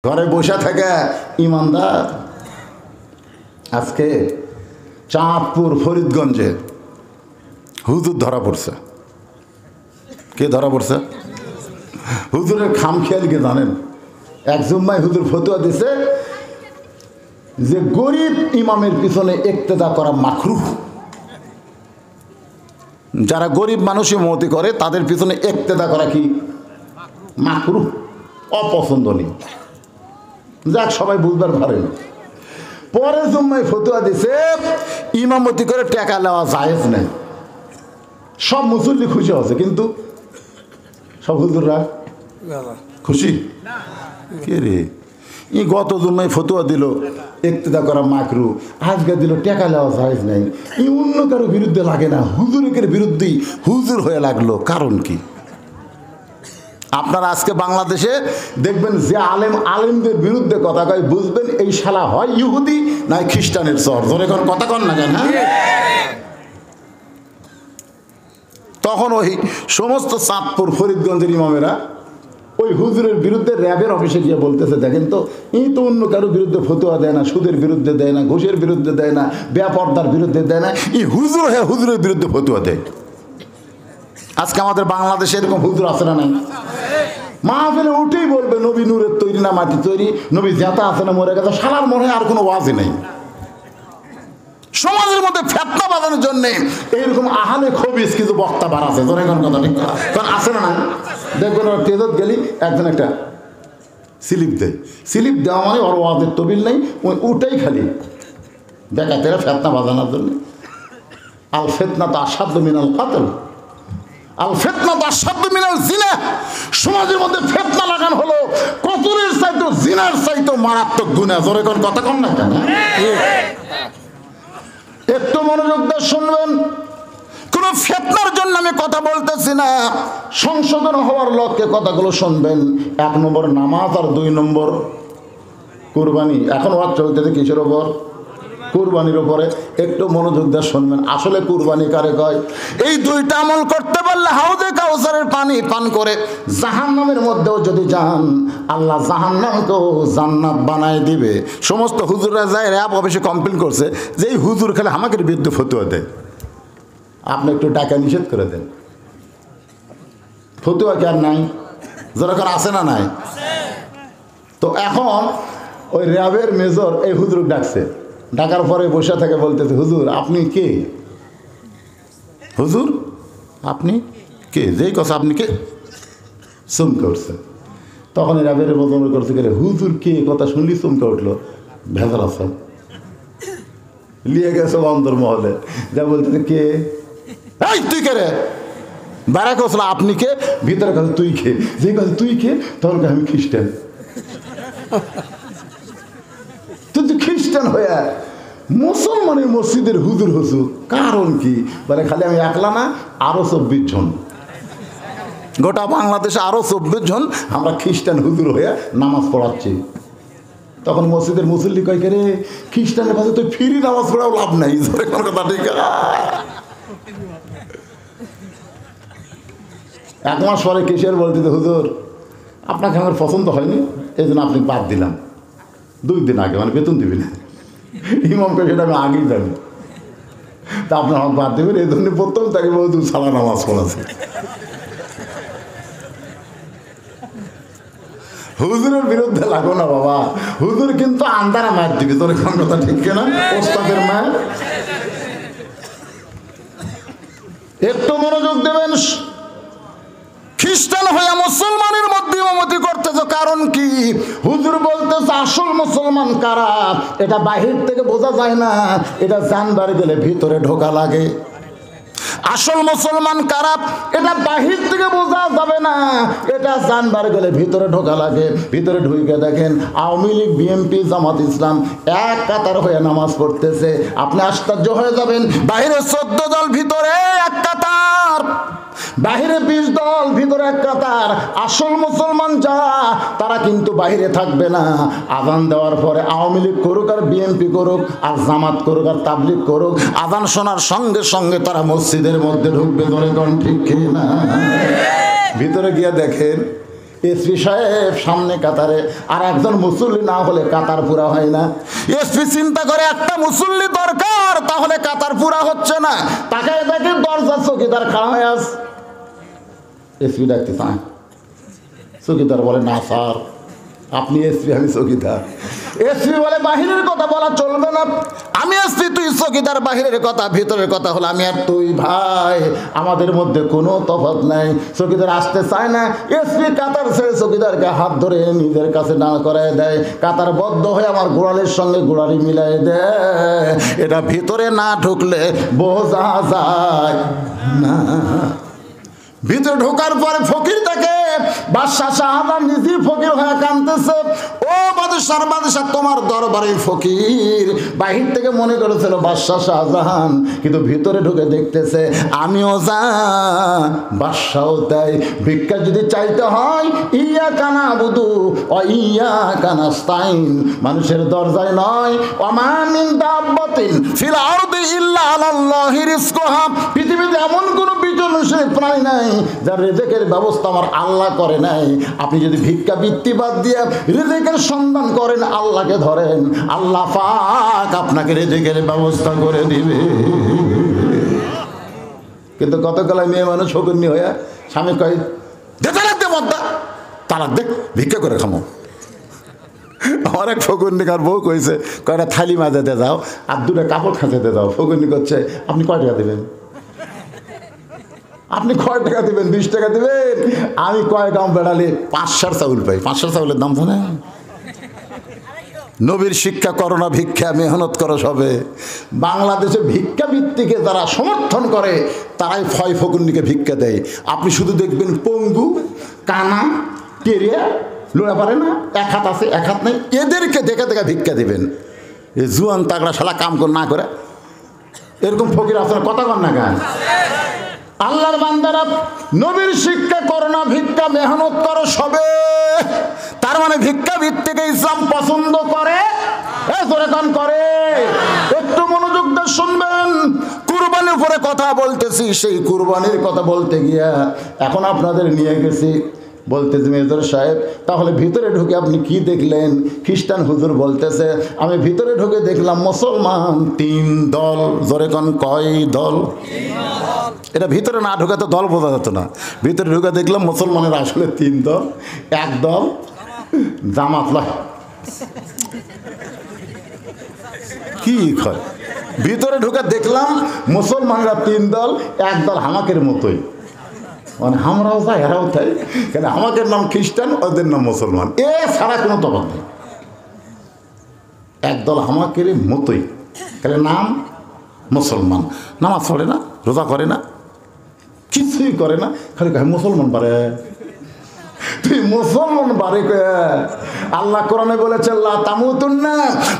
ঘরে বসে থাকে ইমানদার। আজকে চাঁদপুর ফরিদগঞ্জে হুজুর ধরা পড়ছে। কে ধরা পড়ছে? হুজুরের খামখেয়ালিকে জানেন? এক জুম্মায় হুজুর ফতোয়া দিছে যে গরিব ইমামের পিছনে ইক্তেদা করা মাকরুহ। যারা গরিব মানুষ ইমামতি করে তাদের পিছনে ইক্তেদা করা কি মাকরুহ, অপছন্দনীয়। যাক, সবাই বুঝবার পারেন। পরে জুম্মায় ফতোয়া দিছে ইমামতি করে টাকা নেওয়া জায়েজ নেই। সব মুসল্লি খুশি আছে, কিন্তু সব হুজুররা খুশি কে রে? ই গত জুম্মায় ফতোয়া দিল ইক্তেদা করা মাকরুহ, আজকে দিল টাকা নেওয়া জায়েজ নেই। ই অন্য কারো বিরুদ্ধে লাগে না, হুজুরের বিরুদ্ধেই হুজুর হয়ে লাগলো। কারণ কি? আপনারা আজকে বাংলাদেশে দেখবেন যে আলেমদের বিরুদ্ধে কথা কয়, বুঝবেন এই শালা হয় ইহুদি না খ্রিস্টানের চর। ধরে কোন কথা কন না কেন? তখন ওই সমস্ত চাঁদপুর ফরিদগঞ্জের ইমামেরা ওই হুজুরের বিরুদ্ধে র্যাবের অফিসে গিয়ে বলতেছে, দেখেন তো এই তো অন্য কারোর বিরুদ্ধে ফতোয়া দেয় না, সুদের বিরুদ্ধে দেয় না, ঘুষের বিরুদ্ধে দেয় না, বেপরদার বিরুদ্ধে দেয় না, এই হুজুর হ্যাঁ হুজুরের বিরুদ্ধে ফতোয়া দেয়। আজকে আমাদের বাংলাদেশে এরকম হুজুর আছে না নাই? মাহফিলে উঠেই বলবে নবী নূরের তৈরি না মাটি তৈরি, নবী জেতা আছে না মরে গেছে। শালার মনে হয় আর কোনো ওয়াজই নেই। সমাজের মধ্যে ফেতনা বাঁধানোর জন্য এইরকম আহালে খবিস কিছু বক্তা বার আছে। ধরে কোন কথা ঠিক কারণ আছে না? দেখবেন ওরা তেজত গেলি একজন একটা স্লিপ দেয়, স্লিপ দেওয়া মানে ওর ওয়াজের তবিল নেই, ওই উঠেই খালি বেকাতেরা ফেতনা বাঁধানোর জন্য। আল ফেতনা তো আসাধ্য মিনাল কাতল, আল ফিতনা আশাদ্দু মিনাল জিনা। সমাজের মধ্যে ফিতনা লাগানো হলো কতলের চাইতে জিনার চাইতে মারাত্মক গুনাহ। জোরে কোন কথা কম না কেন? একটু মনোযোগ দিয়ে শুনবেন। কোন ফিতনার জন্য আমি কথা বলতেছি না, সংশোধন হওয়ার লক্ষ্যে কথাগুলো শুনবেন। 1 নম্বর নামাজ, আর 2 নম্বর কুরবানি। এখন ওয়াজ চলতেছে কিসের ওপর? কুরবানির উপরে। একটু মনোযোগ দিয়ে শুনবেন। আসলে কুরবানি কারে কয়? এই 2টা আমল করতে পারলে হাউজে কাউসারের পানি পান করে জাহান্নামের মধ্যেও যদি যান, আল্লাহ জাহান্নামকেও জান্নাত বানায় দিবে। সমস্ত হুজুররা যায় র্যাব অফিসে কমপ্লেন করছে যে এই হুজুর খেলে আমাকে বিরুদ্ধে ফতোয়া দেয়, আপনি একটু টাকা নিষেধ করে দেন। ফতোয়া কি আর নাই? যেরকম আছে না নাই? তো এখন ওই র্যাবের মেজর এই হুজুর ডাকছে, ডাকার পরে বসে থেকে বলতেছে, হুজুর আপনি কে? হুজুর আপনি কে? যেই কথা আপনি কে চমকে উঠছে। তখন এরা বেড়ে বোঝানো করছে গেলে হুজুর কে কথা শুনলি চমকে উঠলো। ভেজাল আছে, লিয়ে গেছে অন্তর্মহলে, যা বলতেছে কে? এই তুই কে রে? বাইরে কছিল আপনি কে, ভিতরে কথা তুই কে। যে কথা তুই কে, তখন আমি খ্রিস্টান। তুই তো খ্রিস্টান হয়ে মুসলমানের মসজিদের হুজুর হুজুর, কারণ কি? বলে খালি আমি একলা না, আরো 24 জন, গোটা বাংলাদেশে আরো 24 জন আমরা খ্রিস্টান হুজুর হয়ে নামাজ পড়াচ্ছি। তখন মসজিদের মুসল্লি কয়, কে রে খ্রিস্টানের কাছে তুই ফ্রি নামাজ পড়াও লাভ নাই। কথা ঠিক। 1 মাস পরে কিসের বলতে, হুজুর আপনাকে আমার পছন্দ হয়নি, এই জন্য আপনি বাদ দিলাম। 2 দিন আগে, মানে বেতন দিবি না। ইমামকে সেটা আমি আগেই জানি, তা আপনার আমাকে বাদ দেবেন এই জন্য প্রথম তাকে বহু সালা নামাজ পড়াছে। হুজুরের বিরুদ্ধে লাগো না বাবা, হুজুর কিন্তু আন্দারা মার দিবি। তোর কোন কথা ঠিক না? ওস্তাদের মায়ের একটু মনোযোগ দেবেন। খ্রিস্টান হয়ে মুসলমানের মধ্যে ইমামতি করতেছ, কারণ কি? হুজুর বলতেছে আসল মুসলমান কারা এটা বাহির থেকে বোঝা যায় না, এটা জানবার গেলে ভিতরে ঢোকা লাগে। আসল মুসলমান কারা এটা বাহির থেকে বোঝা যাবে না, এটা জানবার গেলে ভিতরে ঢোকা লাগে। ভিতরে ঢুকে দেখেন আওয়ামী লীগ, বিএনপি, জামাত ইসলাম এক কাতার হয়ে নামাজ পড়তেছে। আপনি আশ্চর্য হয়ে যাবেন। বাহিরে 14 দল, ভিতরে এক কাতার। বাহিরে 20 দল, ভিতরে এক কাতার। আসল মুসলমান যারা তারা কিন্তু বাহিরে থাকবে না। আযান দেওয়ার পরে আওয়ামী লীগ করুক আর বিএনপি করুক আর জামাত করুক আর তাবলীগ করুক, আযান শোনার সঙ্গে সঙ্গে তারা মসজিদের মধ্যে ঢুকবে। ধরে কোন ঠিক না? ভিতরে গিয়ে দেখেন এসপি সাহেব সামনে কাতারে, আর একজন মুসল্লি না হলে কাতার পুরা হয় না। এসপি চিন্তা করে একটা মুসল্লি দরকার, তাহলে কাতার পুরা হচ্ছে না। তাকে দেখে দরজা চৌকিদার খাড়া হয়ে আস। এসপি ডাকতে চায়, চৌকিদার বলে না স্যার আপনি এসপি, আমি চৌকিদার। এসপি বলে বাহিরের কথা বলা চলবে না, আমি এসপি তুই চৌকিদার, বাহিরের কথা ভিতরের কথা হলো আমি আর তুই ভাই, আমাদের মধ্যে কোনো তফাৎ নাই। চৌকিদার আসতে চায় না, এসপি কাতার ছেড়ে চৌকিদারকে হাত ধরে নিজের কাছে দাঁড় করায় দেয়। কাতার বদ্ধ হয়ে আমার গোড়ালির সঙ্গে গোড়ালি মিলাই দেয়। এটা ভিতরে না ঢুকলে বোঝা যায় না। ভিতরে ঢোকার পরে ফকির তাকে বাদশাহ শাহজাহান নিজে ফকির হয়ে কাঁদতেছে। ও বাদশাহ, বাদশাহ তোমার দরবারে ফকির। বাহির থেকে মনে করেছিল বাদশাহ শাহজাহান, কিন্তু ভিতরে ঢুকে দেখতেছে আমিও যা বাদশাও তাই। ভিক্ষা যদি চাইতে হয় ইয়া কানা বুধু ও ইয়া কানাস্তাইন, মানুষের দরজায় নয়। ওমা মিন দাব্বাতিন ফিল আরদি ইল্লা আলাল্লাহি রিজকুহা, পৃথিবীতে এমন কোনো বিচরণশীল প্রাণী নাই যার রিজিকের ব্যবস্থা আমার আল্লাহ করে নাই। আপনি যদি ভিক্ষা বৃত্তি বাদ দিয়ে রিজিকের সন্ধান করেন, আল্লাহকে ধরেন, আল্লাহ পাক আপনাকে রিজিকের ব্যবস্থা করে দিবে। কিন্তু কতকাল মেয়ে মানুষ ফকিন্নি হয়ে স্বামী কয় দে তালাক দে, মদ্দা তালাক দে, ভিক্ষা করে খামো। আমার এক ফকুন্নিকার বউ কইছে কয়টা থালি মাজাতে যাও আর দুটো কাপড় খাঁচাতে যাও। ফকুন্নি করছে আপনি কয় টাকা দেবেন? আপনি কয় টাকা দেবেন? 20 টাকা দেবেন? আমি কয় গাম বেড়ালে 500 চাউল পাই। 500 চাউলের দাম জানেন? নবীর শিক্ষা করো না ভিক্ষা, মেহনত করো সবে। বাংলাদেশে ভিক্ষা ভিত্তিকে যারা সমর্থন করে তারাই ফয় ফকুন্নিকে ভিক্ষা দেয়। আপনি শুধু দেখবেন পঙ্গু, কানা, টেরিয়া, লোড়া পারে না, এক হাত আছে এক হাত নেই, এদেরকে দেখে দেখে ভিক্ষা দেবেন। এই জুয়ান তাগড়া শালা কাম করে না করে এরকম ফকির আপনার কথা কন না কেন? আল্লাহর বান্দারা নবীর শিক্ষা করো না ভিক্ষা মেহনত করো সবে। তার মানে ভিক্ষা ভিত্তিকে ইসলাম পছন্দ করে, করে। একটু মনোযোগ দিয়ে শুনবেন। কুরবানির উপরে কথা বলতেছি, সেই কুরবানির কথা বলতে গিয়া এখন আপনাদের নিয়ে গেছি। বলতেছে মেজর সাহেব তাহলে ভিতরে ঢুকে আপনি কি দেখলেন? খ্রিস্টান হুজুর বলতেছে আমি ভিতরে ঢুকে দেখলাম মুসলমান 3 দল। জোরে কোন কয় দল? এটা ভিতরে না ঢুকে তো দল বোঝা যেত না। ভিতরে ঢুকে দেখলাম মুসলমানের আসলে 3 দল। এক দল জামাত লয়, কি কয়? ভিতরে ঢুকে দেখলাম মুসলমানরা 3 দল, এক দল হামাকের মতোই, মানে আমরাও যাই এরাও তাই, কেন আমাদের নাম খ্রিস্টান ওদের নাম মুসলমান, এ ছাড়া কোনো তফাৎ নেই। একদল আমাকে মতোই, তাহলে নাম মুসলমান, নামাজ পড়ে না, রোজা করে না, কিছুই করে না, খালি মুসলমান পারে। তুই মুসলমান বারে আল্লাহ কোরআনে বলেছে লা তামুতুন্না,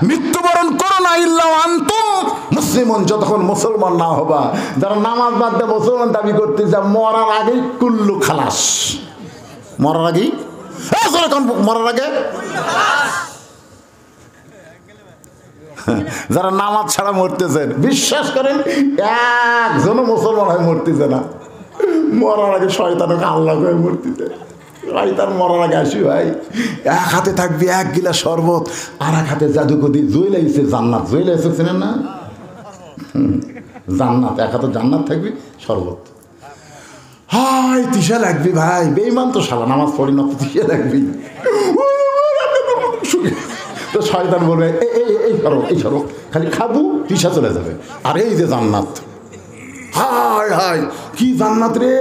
মৃত্যুবরণ করো না ইল্লা আনতুম মুসলিমুন, যতক্ষণ মুসলমান না হবা। যারা নামাজ বাদ দিয়ে মুসলমান দাবি করতে যা মরার আগেই কুল্লু খালাস। মরার আগেই মরার আগে যারা নামাজ ছাড়া মরতেছেন বিশ্বাস করেন একজনও মুসলমান হয়ে মরতেছে না। মরার আগে শয়তানকে আল্লাহ হয়ে মরতেছে। শয়তান মরার আগে আসি ভাই, এক হাতে থাকবি 1 গিলাস শরবত, আর এক হাতে জাদুকদি জইলাইছে জান্নাত। জইলাইছে চেনেন না? জান্নাত, এক হাতে জান্নাত থাকবি, শরবত। হাই তিসা লাগবি ভাই, বেঈমান তো শালা, নামাজ পড়ি না, তিসা লাগবি। তো শয়তান বলবে এই করো এই করো, খালি খাবো তিসা চলে যাবে। আর এই যে জান্নাত, হাই হাই কি জান্নাত রে,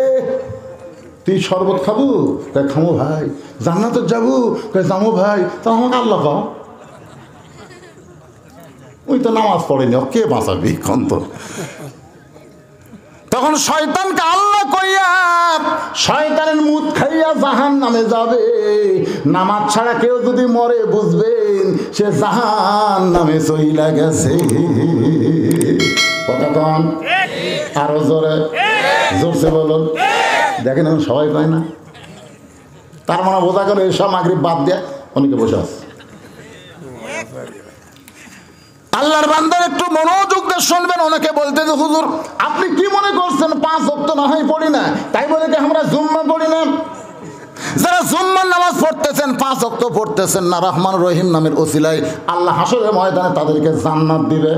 তুই শরবত খাবো, তাই খামো ভাই। জান্নাতে যাবো, যাবো ভাই, তা আমাকে আল্লাহ পাও। ওই তো নামাজ পড়েনি, কে বাঁচাবি কন্ত? তখন শয়তানকে আল্লাহ কইয়া শয়তানের মুদ খাইয়া জাহান্নামে যাবে। নামাজ ছাড়া কেউ যদি মরে বুঝবেন সে জাহান্নামে চইলা গেছে। কতক্ষণ? আরো জোরে, জোরছে বলুন। দেখেন এখন সবাই কয় না, তার মানে বোঝা গেল এসব মাগরিব বাদ দিয়ে অনেকে বসে আছে। আল্লাহর বান্দার একটু মনোযোগ দিয়ে শুনবেন। অনেকে বলতে যে হুজুর আপনি কি মনে করছেন 5 ওয়াক্ত না হয় পড়ি না, তাই বলে কি আমরা জুম্মা পড়ি না? যারা জুম্মার নামাজ পড়তেছেন, 5 ওয়াক্ত পড়তেছেন না, রহমান রহিম নামের ওসিলায় আল্লাহ হাসরের ময়দানে তাদেরকে জান্নাত দিবে।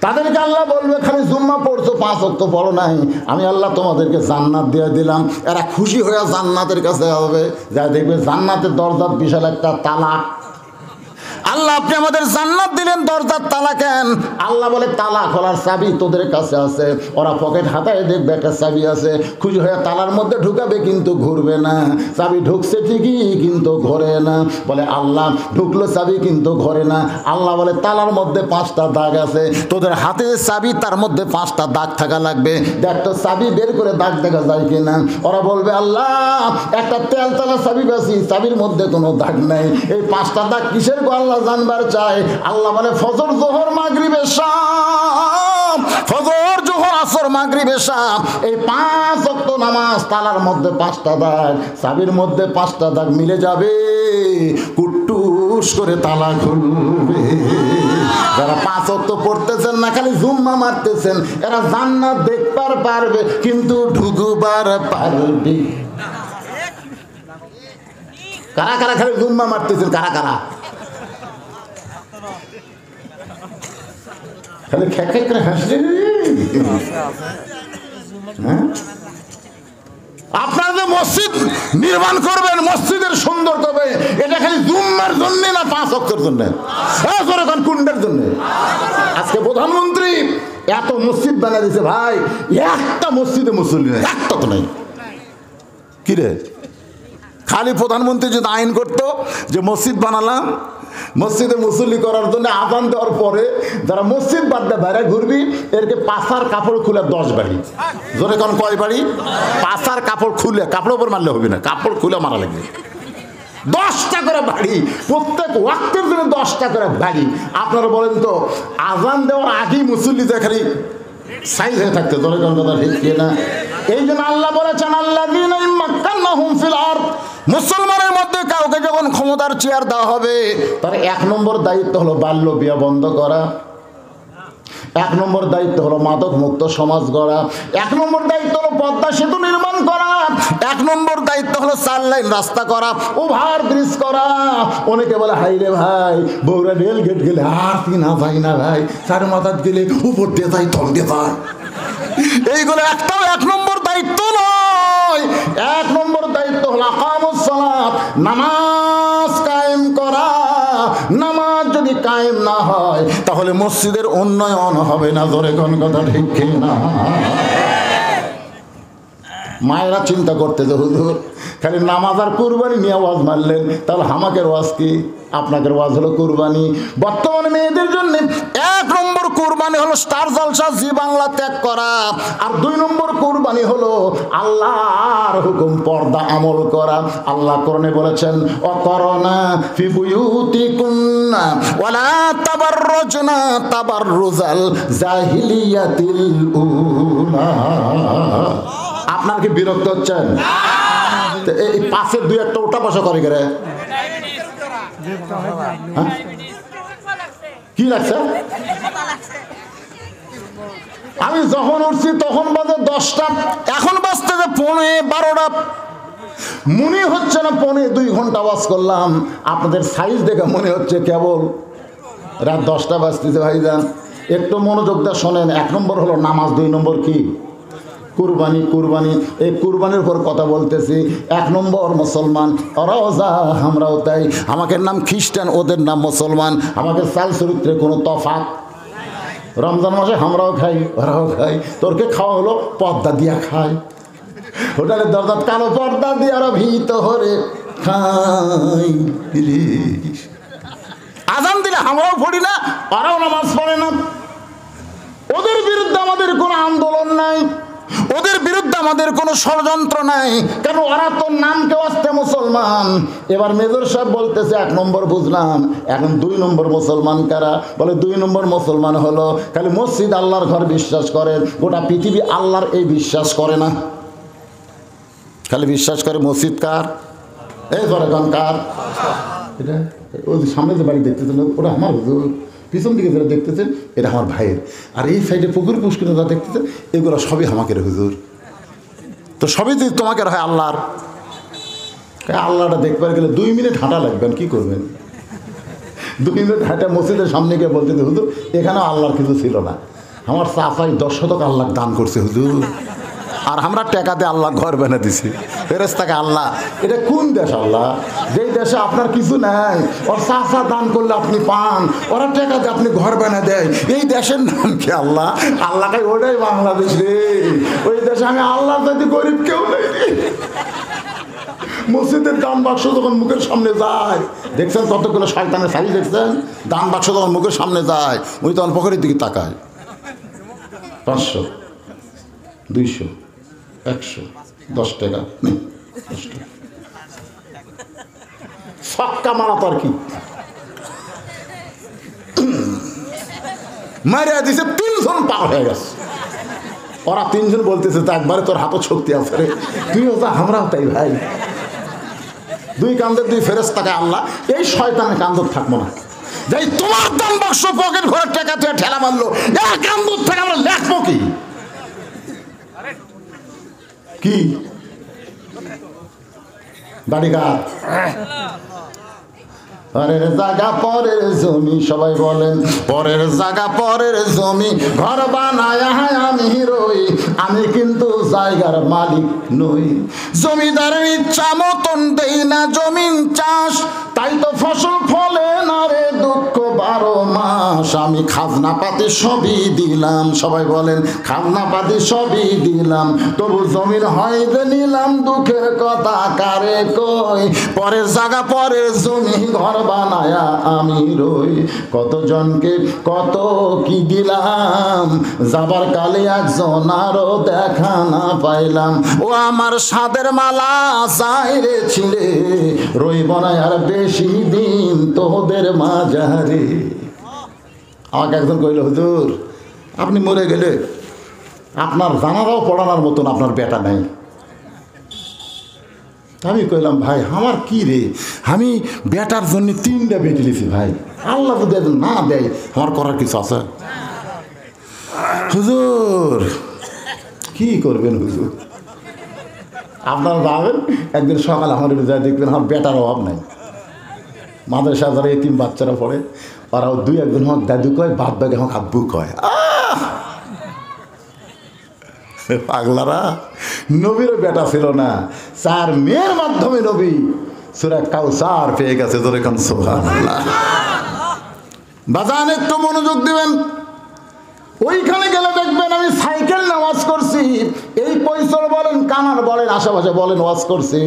তাদেরকে আল্লাহ বলবে, খালি জুম্মা পড়ছো, 5 ওয়াক্ত পড়ো নাই, আমি আল্লাহ তোমাদেরকে জান্নাত দিয়ে দিলাম। এরা খুশি হয়ে জান্নাতের কাছে হবে, যা দেখবে জান্নাতের দরজার বিশাল একটা তালা। আল্লাহ আপনি আমাদের জান্নাত দিলেন, দরজার তালা কেন? আল্লাহ বলে তালা খোলার চাবি তোদের কাছে আছে। ওরা পকেট হাতায় দেখবে একটা চাবি আছে, খুশি হয়ে তালার মধ্যে ঢুকাবে, কিন্তু ঘুরবে না। চাবি ঢুকছে ঠিকই, কিন্তু ঘোরে না। বলে আল্লাহ ঢুকলো চাবি, কিন্তু ঘোরে না। আল্লাহ বলে তালার মধ্যে 5টা দাগ আছে, তোদের হাতে চাবি, তার মধ্যে 5টা দাগ থাকা লাগবে। দেখ তো চাবি বের করে দাগ দেখা যায় কিনা। ওরা বলবে আল্লাহ একটা তেলতলা চাবি পাচ্ছি, চাবির মধ্যে কোনো দাগ নাই, এই 5টা দাগ কিসের গো আল্লাহ জানবার চাই। আল্লাহ বলে ফজর জোহর মাগরিব এশা, ফজর জোহর আসর মাগরিব এশা, এই 5 ওয়াক্ত নামাজ তালার মধ্যে 5টা দাগ, চাবির মধ্যে 5টা দাগ মিলে যাবে, কুট্টুস করে তালা খুলবে। যারা 5 ওয়াক্ত পড়তেছেন না, খালি জুম্মা মারতেছেন, এরা জান্নাত দেখবার পারবে, কিন্তু ঢুকবার পারবে। কারা কারা খালি জুম্মা মারতেছেন? কারা কারা খালি খেকে করে হাসছে? আপনারা যে মসজিদ নির্মাণ করবেন, মসজিদের সুন্দর করবে, এটা খালি জুম্মার জন্য না 5 ওয়াক্তের জন্য? কুন্ডের জন্য? আজকে প্রধানমন্ত্রী এত মসজিদ বানিয়ে দিয়েছে ভাই, একটা মসজিদে মুসল্লি নেই, একটা তো নেই। কিরে, খালি প্রধানমন্ত্রী যদি আইন করতো যে মসজিদ বানালাম, মসজিদে মুসল্লি করার জন্য আযান দেওয়ার পরে যারা মসজিদ বাদ দিয়ে বাইরে ঘুরবি, এরকে পাশার কাপড় খুলে 10 বাড়ি। জোরে কোন কয় বাড়ি? পাশার কাপড় খুলে, কাপড়ের উপর মারলে হবে না, কাপড় খুলে মারা লাগবে। 10টা করে বাড়ি, প্রত্যেক ওয়াক্তের জন্য 10টা করে বাড়ি। আপনারা বলেন তো, আযান দেওয়ার আগেই মুসল্লি যে খালি সাইজ হয়ে থাকতে, জোরে কোন কথা ঠিক না? এই জন্য আল্লাহ বলেছেন আল্লাযীনা মাক্কানাহুম ফিল আরদ, মুসলমানের মধ্যে কাউকে যখন ক্ষমতার চেয়ার দেওয়া হবে, তার 1 নম্বর দায়িত্ব হলো বাল্য বিয়ে বন্ধ করা, 1 নম্বর দায়িত্ব হলো মাদক মুক্ত সমাজ গড়া, 1 নম্বর দায়িত্ব হলো পদ্মা সেতু নির্মাণ করা, 1 নম্বর দায়িত্ব হলো 4 লাইন রাস্তা করা, ওভার ব্রিজ করা। অনেকে বলে হাই রে ভাই, বৌরা রেল গেট গেলে আর কি না যাই না ভাই, 4 মাথাত গেলে উপর দিয়ে যাই, তল দিয়ে যায়, এইগুলো একটাও 1 নম্বর দায়িত্ব নয়। 1 নম্বর দায়িত্ব হলো আকামুস সালাত, নামাজ কায়েম করা। নামাজ যদি কায়েম না হয়, তাহলে মসজিদের উন্নয়ন হবে না। জোরে কোন কথা ঠিক না? মায়েরা চিন্তা করতে যে হুজুর খালি নামাজ আর কুরবানি নিয়ে ওয়াজ মারলেন, তাহলে আমাকের ওয়াজ কি? আপনাদের ওয়াজ হলো কুরবানি। বর্তমানে মেয়েদের জন্য 1 নম্বর কুরবানি হলো স্টার জলসা জি বাংলা ত্যাগ করা, আর 2 নম্বর কুরবানি হলো আল্লাহর হুকুম পর্দা আমল করা। আল্লাহ কোরআনে বলেছেন অকরনা ফি বুয়ুতিকুন্না ওয়ালা তাবাররুজনা তাবাররুজাল জাহিলিয়াতিল উলা। আপনার কি বিরক্ত হচ্ছেন? এই পাশের 2-1টা ওটা বসা করে গেলে কি লাগছে? আমি যখন উঠছি তখন বাজে 10টা, এখন বাজতে যে 12টা। মনে হচ্ছে না 2 ঘন্টা ওয়াজ করলাম। আপনাদের সাইজ দেখে মনে হচ্ছে কেবল রাত 10টা বাজতেছে। ভাইজান একটু মনোযোগ দিয়ে শোনেন। 1 নম্বর হলো নামাজ, 2 নম্বর কি? কুরবানি। কুরবানি, এই কুরবানির উপর কথা বলতেছি। 1 নম্বর মুসলমান, ওরাও যা আমরাও তাই। আমাদের নাম খ্রিস্টান, ওদের নাম মুসলমান। আমাদের চাল চরিত্রে কোনো তফাৎ। রমজান মাসে আমরাও খাই, ওরাও খাই। তোরকে খাওয়া হলো পর্দা দিয়া খাই, হোটেলের দরজা কালো পর্দা দিয়ে আরো ভিতরে খাই। আজান দিলে আমরাও পড়ি না, ওরাও নামাজ পড়ে না। ওদের বিরুদ্ধে আমাদের কোনো আন্দোলন নাই, ওদের বিরুদ্ধে আমাদের কোনো ষড়যন্ত্র নাই। কেন? ওরা তো নামকে আসতে মুসলমান। এবার মেজর সাহেব বলতেছে 1 নম্বর বুঝলাম, এখন 2 নম্বর মুসলমান কারা? বলে 2 নম্বর মুসলমান হলো খালি মসজিদ আল্লাহর ঘর বিশ্বাস করে, গোটা পৃথিবী আল্লাহর এই বিশ্বাস করে না, খালি বিশ্বাস করে মসজিদ কার? এই জনগণ কার? এটা ওই সামনে যে বাড়ি দেখতেছেন ওটা আমার হুজুর, পিছন দিকে যারা দেখতেছেন এটা আমার ভাইয়ের, আর এই সাইডে পুকুর পুষ্করে যারা দেখতেছেন এগুলো সবই আমাকে হুজুর। তো সবই যদি তোমাকে হয় আল্লাহর, আল্লাহটা দেখবার গেলে 2 মিনিট হাঁটা লাগবেন, কি করবেন? 2 মিনিট হাঁটা মসজিদের সামনে গিয়ে বলতে হুজুর এখানে আল্লাহর কিছু ছিল না, আমার চাচাই 10 শতক আল্লাহ দান করছে হুজুর, আর আমরা টাকাতে আল্লাহ ঘর বানিয়ে দিছি। ফেরেশতাকে আল্লাহ, এটা কোন দেশ আল্লাহ যেই দেশে আপনার কিছু নাই, ওর চাচা দান করলে আপনি পান, ওরা টাকাতে আপনি ঘর বানিয়ে দেয়, এই দেশের নাম কি আল্লাহ? আল্লাহকে ওটাই বাংলাদেশ রে, ওই দেশে আমি আল্লাহ যদি গরিব কেউ নেই রে। মসজিদের দান বাক্স যখন মুখের সামনে যায়, দেখছেন কতগুলো শয়তানের সাইজ, দেখছেন দান বাক্স যখন মুখের সামনে যায় উনি তখন পকেটের দিকে তাকায়, 500 200 100 10 টাকা নেই, 10 টাকা ছক্কা মারা তো আর কি মারিয়া দিছে, 3 জন পার হয়ে গেছে। ওরা 3 জন বলতেছে তো একবারে তোর হাতও শক্তি আছে রে, তুইও যা আমরাও তাই ভাই। 2 কান্দের 2 ফেরেশতাকে আল্লাহ, এই শয়তানের কান্দর থাকবো না, যাই তোমার দান বাক্স পকেট ঘরের টাকা তুই ঠেলা মারলো, এক কান্দর থেকে আমরা লেখবো কি কি বাড়িঘাট পরের জায়গা পরের জমি, সবাই বলেন পরের জায়গা পরের জমি, ঘর বানায় আমি রই, আমি কিন্তু জায়গার মালিক নই। জমিদারের ইচ্ছা মতন দেই না জমিন চাষ, তাই তো ফসল ফলে না রে দুঃখ 12 মাস। আমি খাজনা পাতি সবই দিলাম, সবাই বলেন খাজনা পাতি সবই দিলাম, তবু জমিন হয় যে নিলাম, দুঃখের কথা কারে কই। পরের জায়গা পরের জমি, ঘর বানায়া আমি রই, কতজনকে কত কি দিলাম, যাবার কালে একজন আরো দেখা না পাইলাম। ও আমার সাদের মালা যাই রে ছিলে, রইব না আর বেশি দিন তোদের মাঝারে। আমাকে একজন কইল হুজুর আপনি মরে গেলে আপনার জানাজাও পড়ানোর মতন আপনার বেটা নাই। আমি কইলাম ভাই আমার কি রে, আমি বেটার জন্য 3টা বেটি লিছি ভাই, আল্লাহ যদি না দেয় আমার করার কিছু আছে? হুজুর কি করবেন হুজুর, আপনারা যাবেন একদিন সকালে আমার যা দেখবেন আমার বেটার অভাব নাই। মাদ্রাসা যারা এতিম বাচ্চারা পড়ে ওরাও 2-1 জন আমার দাদু কয়, বাদ বাকি আমার আব্বু কয়। পাগলারা, নবীরও বেটা ছিল না, 4 মেয়ের মাধ্যমে নবী সূরা কাউসার পেয়ে গেছে। ধরে কান সুবহানাল্লাহ। বাজান একটু মনোযোগ দিবেন, ওইখানে গেলে দেখবেন আমি সাইকেল নামাজ করছি, এই পয়সর বলেন কানার বলেন আশেপাশে বলেন ওয়াজ করছি,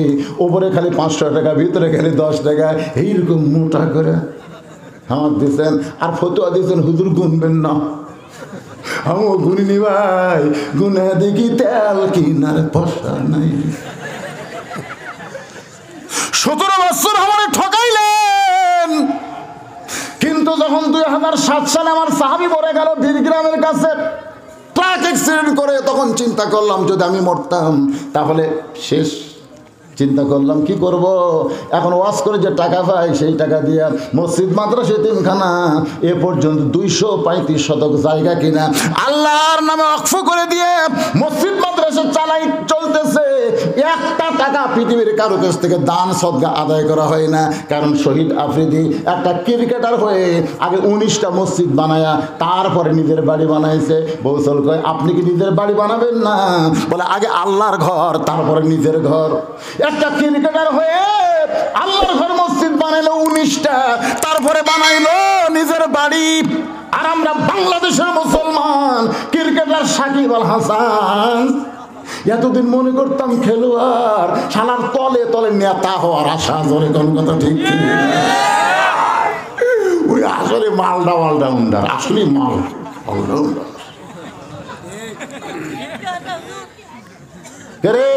উপরে খালি 500 টাকা, ভিতরে খালি 10 টাকা, এইরকম মোটা করে আমার দিচ্ছেন, আর ফতুয়া দিচ্ছেন হুজুর গুনবেন না। আমিও গুনিনি ভাই, গুনে দেখি তেল কিনার পয়সা নাই। 17 বছর আমার ঠকাইলেন, কিন্তু যখন 2007 সালে আমার সাহাবী মরে গেল বীরগ্রামের কাছে ট্রাক অ্যাক্সিডেন্ট করে, তখন চিন্তা করলাম যদি আমি মরতাম তাহলে শেষ। চিন্তা করলাম কি করব, এখন ওয়াজ করে যে টাকা পাই সেই টাকা দিয়ে মসজিদ মাদ্রাসা তিনখানা এ পর্যন্ত 235 শতক জায়গা কিনা আল্লাহর নামে ওয়াকফ করে দিয়ে মসজিদ মাদ্রাসা চালাই চলতেছে। একটা টাকা পৃথিবীর কারো কাছ থেকে দান সদকা আদায় করা হয় না, কারণ শহীদ আফ্রিদি একটা ক্রিকেটার হয়ে আগে 19টা মসজিদ বানায়া তারপরে নিজের বাড়ি বানাইছে। বৌসল কয় আপনি কি নিজের বাড়ি বানাবেন না? বলে আগে আল্লাহর ঘর তারপরে নিজের ঘর। একটা ক্রিকেটার হয়ে আল্লাহর ঘর মসজিদ বানাইলো 19টা, তারপরে বানাইলো নিজের বাড়ি। আর আমরা বাংলাদেশের মুসলমান ক্রিকেটার সাকিব আল হাসান এতদিন মনে করতাম খেলোয়াড়, শালার তলে তলে নেতা হওয়ার আশা। জোরে কোন কথা ঠিক, ওই আসলে মালডা অলরাউন্ডার, আসলে মাল অলরাউন্ডার।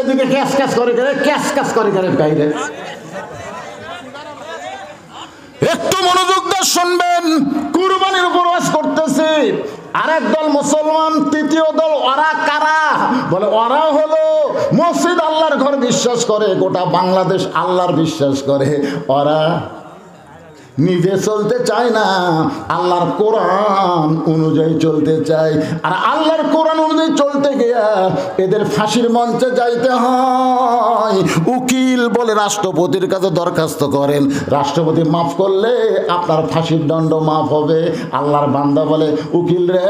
এদিকে ক্যাশ ক্যাশ করে ক্যাশ ক্যাশ করে বাইরে। একটু মনোযোগ দিয়ে শুনবেন, কুরবানির উপর ওয়াজ করতেছে। আরেক দল মুসলমান, তৃতীয় দল ওরা কারা? বলে ওরা হলো মসজিদ আল্লাহর ঘর বিশ্বাস করে, গোটা বাংলাদেশ আল্লাহর বিশ্বাস করে। ওরা নিজে চলতে চায় না, আল্লাহর কোরআন অনুযায়ী চলতে চায়। আর আল্লাহর কোরআন অনুযায়ী চলতে গিয়া এদের ফাঁসির মঞ্চে যাইতে হয়। উকিল বলে রাষ্ট্রপতির কাছে দরখাস্ত করেন, রাষ্ট্রপতি মাফ করলে আপনার ফাঁসির দণ্ড মাফ হবে। আল্লাহর বান্দা বলে, উকিল রে,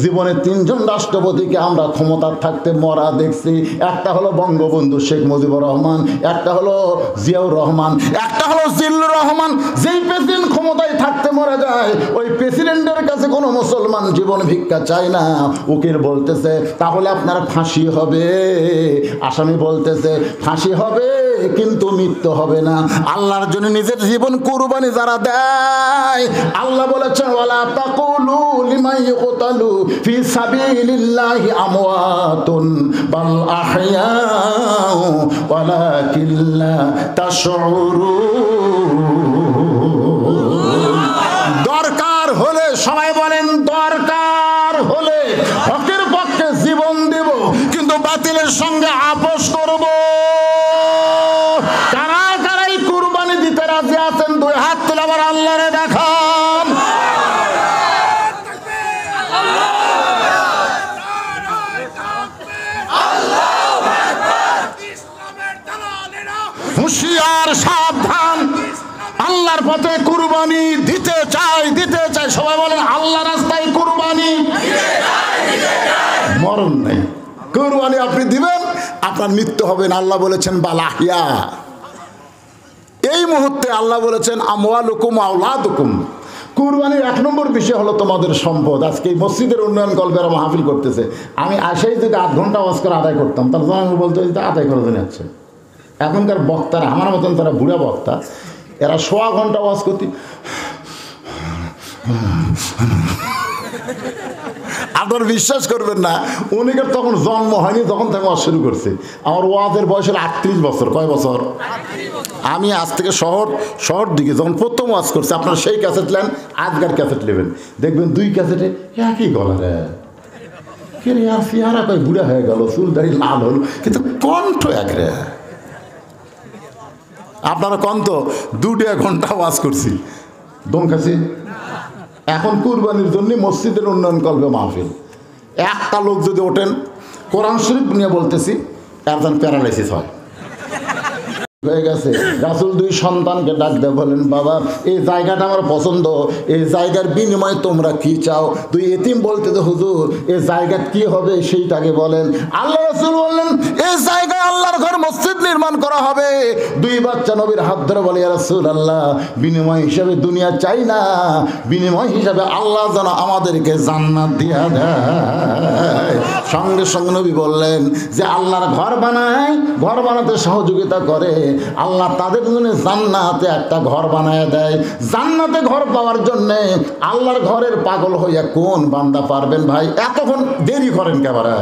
জীবনে 3 জন রাষ্ট্রপতিকে আমরা ক্ষমতার থাকতে মরা দেখছি। একটা হলো বঙ্গবন্ধু শেখ মুজিবুর রহমান, একটা হলো জিয়াউর রহমান, একটা হলো জিল্লুর রহমান। যেই প্রেসিডেন্ট ক্ষমতায় থাকতে মারা যায়, ওই প্রেসিডেন্টের কাছে কোনো মুসলমান জীবন ভিক্ষা চায় না। উকিল বলতেছে, তাহলে আপনার ফাঁসি হবে। আসামি বলতেছে, ফাঁসি হবে কিন্তু মৃত্যু হবে না। আল্লাহর জন্য নিজের জীবন কুরবানি যারা দেয়, আল্লাহ বলেছেন, ওয়ালা তাকুলু লিমান ইউকতালু ফি সাবিলিল্লাহি আমওয়াতুন বাল আহইয়াউ ওয়ালাকিন লা তাশউরুন। দরকার হলে, সবাই বলেন দরকার হলে হকের পক্ষে জীবন দেব, কিন্তু বাতিলের সঙ্গে আপোষ করব। কারা কারাই কুরবানি দিতে রাজি আছেন? 2 হাত তুলে আবার আল্লাহরে দেখান। হুঁশিয়ার, সাবধান, আল্লাহর পথে কুরবানি দিতে চাই, দিতে চাই। সবাই বলেন আল্লাহ রাস্তায় কুরবানি, মরণ নেই। কুরবানি আপনি দিবেন, আপনার মৃত্যু হবে না। আল্লাহ বলেছেন বালাহিয়া। এই মুহূর্তে আল্লাহ বলেছেন আমওয়ালুকুম আওলাদুকুম। কুরবানির 1 নম্বর বিষয় হলো তোমাদের সম্পদ। আজকে এই মসজিদের উন্নয়ন কল্পেরা মাহফিল করতেছে। আমি আসাই যদি 8 ঘন্টা ওয়াজ করে আদায় করতাম, তাহলে আমি বলতে আদায় করে জন্য যাচ্ছে। এখনকার বক্তারা, আমার মতন তারা বুড়া বক্তা, এরা 1.25 ঘন্টা ওয়াজ করতে। আপনার বিশ্বাস করবেন না, উনিকের তখন জন্ম হয়নি, তখন থেকে ওয়াজ শুরু করছে। আমার ওয়াজের বয়স হলো 38 বছর। কয় বছর? আমি আজ থেকে শহর দিকে যখন প্রথম ওয়াজ করছি, আপনার সেই ক্যাসেট নেন, আজকার ক্যাসেট নেবেন, দেখবেন 2 ক্যাসেটে একই গলা রে। কে রে, আর চেহারা কয় বুড়া হয়ে গেল, চুল দাড়ি লাল হল, কিন্তু কণ্ঠ এক রে। আপনারা কন্ত 2 ঘন্টা ওয়াজ করছি, দম খাচ্ছি। এখন কুরবানির জন্য মসজিদের উন্নয়ন কল্পে মাহফিল। একটা লোক যদি ওঠেন, কোরআন শরীফ নিয়ে বলতেছি, একজন প্যারালাইসিস হয় হয়ে গেছে। রাসূল 2 সন্তানকে ডাক দিয়ে বলেন, বাবা এই জায়গাটা আমার পছন্দ, এই জায়গার বিনিময়ে তোমরা কি চাও? 2 এতিম বলতে তো, হুজুর এই জায়গা কি হবে সেইটাকে বলেন। আল্লাহ রাসূল বললেন, এই জায়গায় আল্লাহর ঘর মসজিদ নির্মাণ করা হবে। 2 বাচ্চা নবীর হাত ধরে বলে, ইয়া রাসূলুল্লাহ, বিনিময় হিসাবে দুনিয়া চাই না, বিনিময় হিসাবে আল্লাহ যেন আমাদেরকে জান্নাত দিয়া দেয়। সঙ্গে সঙ্গে নবী বললেন যে আল্লাহর ঘর বানায়, ঘর বানাতে সহযোগিতা করে, আল্লাহ তাদের জন্য জান্নাতে একটা ঘর বানায় দেয়। জান্নাতে ঘর পাওয়ার জন্য আল্লাহর ঘরের পাগল হইয়া কোন বান্দা পারবেন? ভাই এতক্ষণ দেরি করেন কেবারে?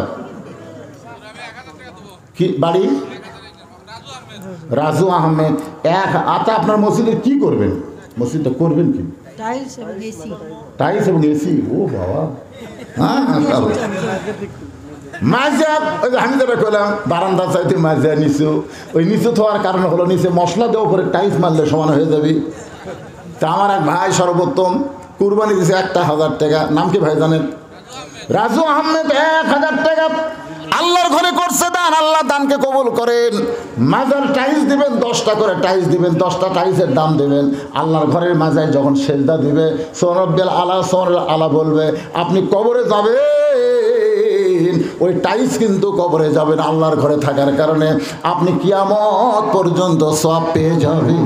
কি বাড়ি? রাজু আহমেদ। আচ্ছা, আপনার মসজিদে কি করবেন? মসজিদটা করবেন কি? টাইলস এবং এসি। ও বাবা, হ্যাঁ মাজা, আমি যেটা করলাম বারান্দা চাইতে মাজা নিচু, ওই নিচু থাকার কারণ হলো নিচে মশলা দেওয়া করে টাইলস মারলে সমান হয়ে যাবে। তা আমার এক ভাই সর্বোত্তম কুরবানি দিয়েছে 1000 টাকা। নাম কি ভাই জানেন? রাজু আহমেদ। 1000 টাকা আল্লাহর ঘরে করছে দান। আল্লাহ দানকে কবুল করেন। মাজার টাইলস দিবেন, 10টা করে টাইলস দিবেন, 10টা টাইলসের দাম দেবেন। আল্লাহর ঘরের মাজায় যখন সেজদা দিবে, সোনব্বেল আলা সোনল আলা বলবে, আপনি কবরে যাবেন, ওই টাইলস কিন্তু কবরে যাবেন আল্লাহর ঘরে থাকার কারণে। আপনি কিয়ামত পর্যন্ত সওয়াব পেয়ে যাবেন।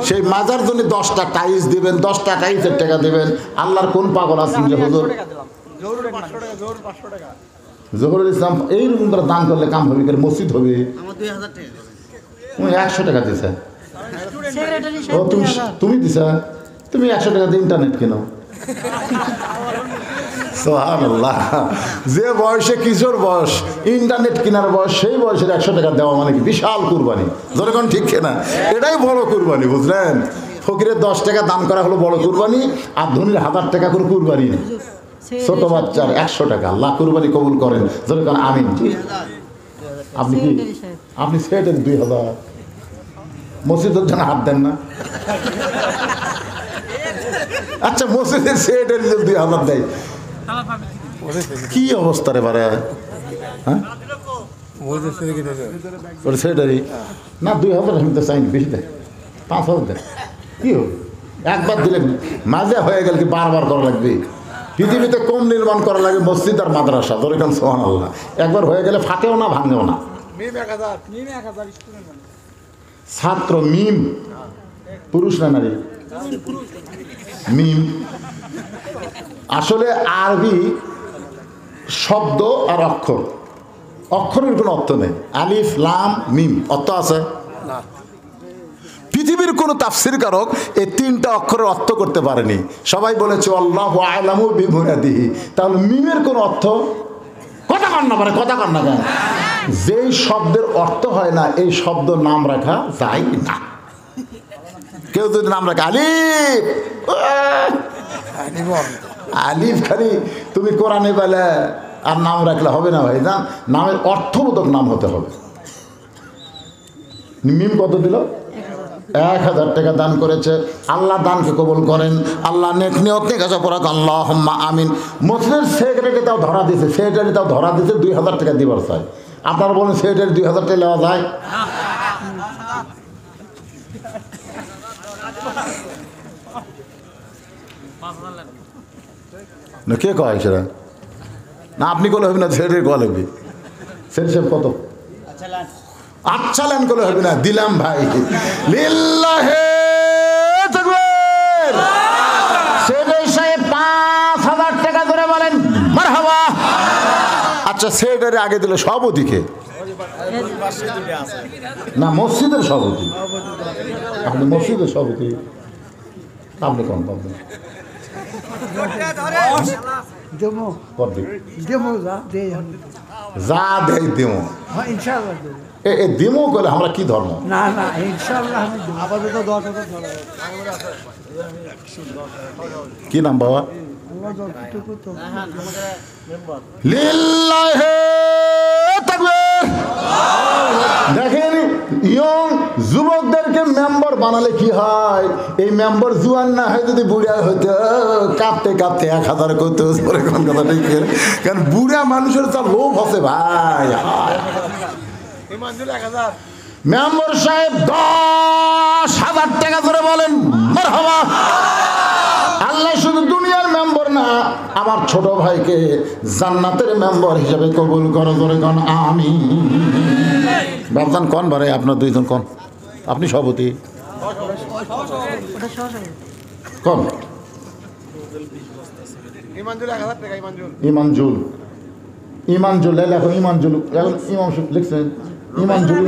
সেই মাজার জন্য 10টা টাইলস দিবেন, 10টা টাইলসের টাকা দিবেন। আল্লাহর কোন পাগল আছেন যে হুজুর জহুরুল ইসলাম এইরকম করে দান করলে কাম হবে, মসজিদ হবে? 100 টাকা দিছে। তুমি দিছা? তুমি 100 টাকা দিয়ে ইন্টারনেট কেনো? সুবহানাল্লাহ। যে বয়সে কিশোর বয়স, ইন্টারনেট কেনার বয়স, সেই বয়সের 100 টাকা দেওয়া মানে কি বিশাল কুরবানি। যখন ঠিক না, এটাই বড় কুরবানি, বুঝলেন? ফকিরের 10 টাকা দান করা হলো বড় কুরবানি, আর ধনীর 1000 টাকা করে কুরবানি। ছোট বাচ্চার 100 টাকা। আল্লাহ কুরবানি কবুল করেন, যখন আমিন। আপনি কি আপনি সেটেন 2000 মসজিদের জন্য হাত দেন না? আচ্ছা মসজিদের সেক্রেটারি 2000 দেয়, কি অবস্থা রে বারে? হ্যাঁ সেক্রেটারি না 2000 আমি তো চাইনি, বেশি দেয়, 5000 দেয়, কি হবে? একবার দিলে মাঝে হয়ে গেল কি বারবার করা লাগবে? পৃথিবীতে কম নির্মাণ করা লাগে মসজিদ আর মাদ্রাসা, ধরে কেন সুবহানাল্লাহ। একবার হয়ে গেলে ফাটেও না ভাঙেও না। ছাত্র মিম, পুরুষ না নারী? মিম আসলে আরবি শব্দ আর অক্ষর, অক্ষরের কোনো অর্থ নেই। আলিফ লাম মিম অর্থ আছে? পৃথিবীর কোন তাফসীরকারক এই 3টা অক্ষরের অর্থ করতে পারেনি। সবাই বলেছে আল্লাহু আ'লামু বিমুরাদিহি। তাহলে মিমের কোন অর্থ? কথা কন না, কথা কন না কেন? যেই শব্দের অর্থ হয় না এই শব্দ নাম রাখা যায় না। কেউ যদি নাম রাখে আলিফ, আলিফ খালি তুমি কোরআনে বলে আর নাম রাখলে হবে না ভাই, জান নামের অর্থবোধক নাম হতে হবে। মিম কত দিল? 1000 টাকা দান করেছে। আল্লাহ দানকে কবুল করেন, আল্লাহ নেক নিয়ত নিয়ে কাছে পড়াক, আল্লাহুম্মা আমিন। মসজিদের সেক্রেটারি তাও ধরা দিয়েছে, 2000 টাকা দিবার চাই। আপনারা বলেন সেক্রেটারি 2000 টাকা নেওয়া যায়? না কে কয় সেটা? না আপনি করলে হবে না, সেক্রেটারি কল হবে। সেক্রেটারি কত? আচ্ছা লেন করলে হবে না, দিলাম ভাই। লিল্লাহে তাকবীর। সেক্রেটারি সাহেব 5000 টাকা ধরে বলেন মারহাবা। আচ্ছা সেক্রেটারি আগে দিল সভাপতিকে? না মসজিদের সভাপতি। আপনি মসজিদের সভাপতি, আপনি কম পাবেন। যা দেয় দেমো, এ দেমো করলে আমরা কি ধর্ম? না না ইনশাআল্লাহ আপাতত 10,000 কি নাম বাবা? লিল্লাহে তাকবীর। দেখেন ইয়ং যুবকদেরকে মেম্বার বানালে কি হয়? এই মেম্বার জুয়ান না হয় যদি বুড়া হইতো, কাঁপতে কাঁপতে 1000 করতো। কোন কথা ঠিক? কারণ বুড়া মানুষের তো লোভ আছে ভাই। মেম্বার সাহেব 10,000 টাকা ধরে বলেন মারহাবা। আল্লাহ শুধু দুনিয়ার মেম্বার না, আমার ছোট ভাইকে জান্নাতের মেম্বার হিসেবে কবুল করো, ধরে কন আমিন। বাবজান কোন বারে আপনার দুইজন কোন? আপনি সভাপতি কোন? ইমানজুল, ইমানজুল লেখো, ইমানজুল এখন ইমাম লিখছেন ইমানজুল।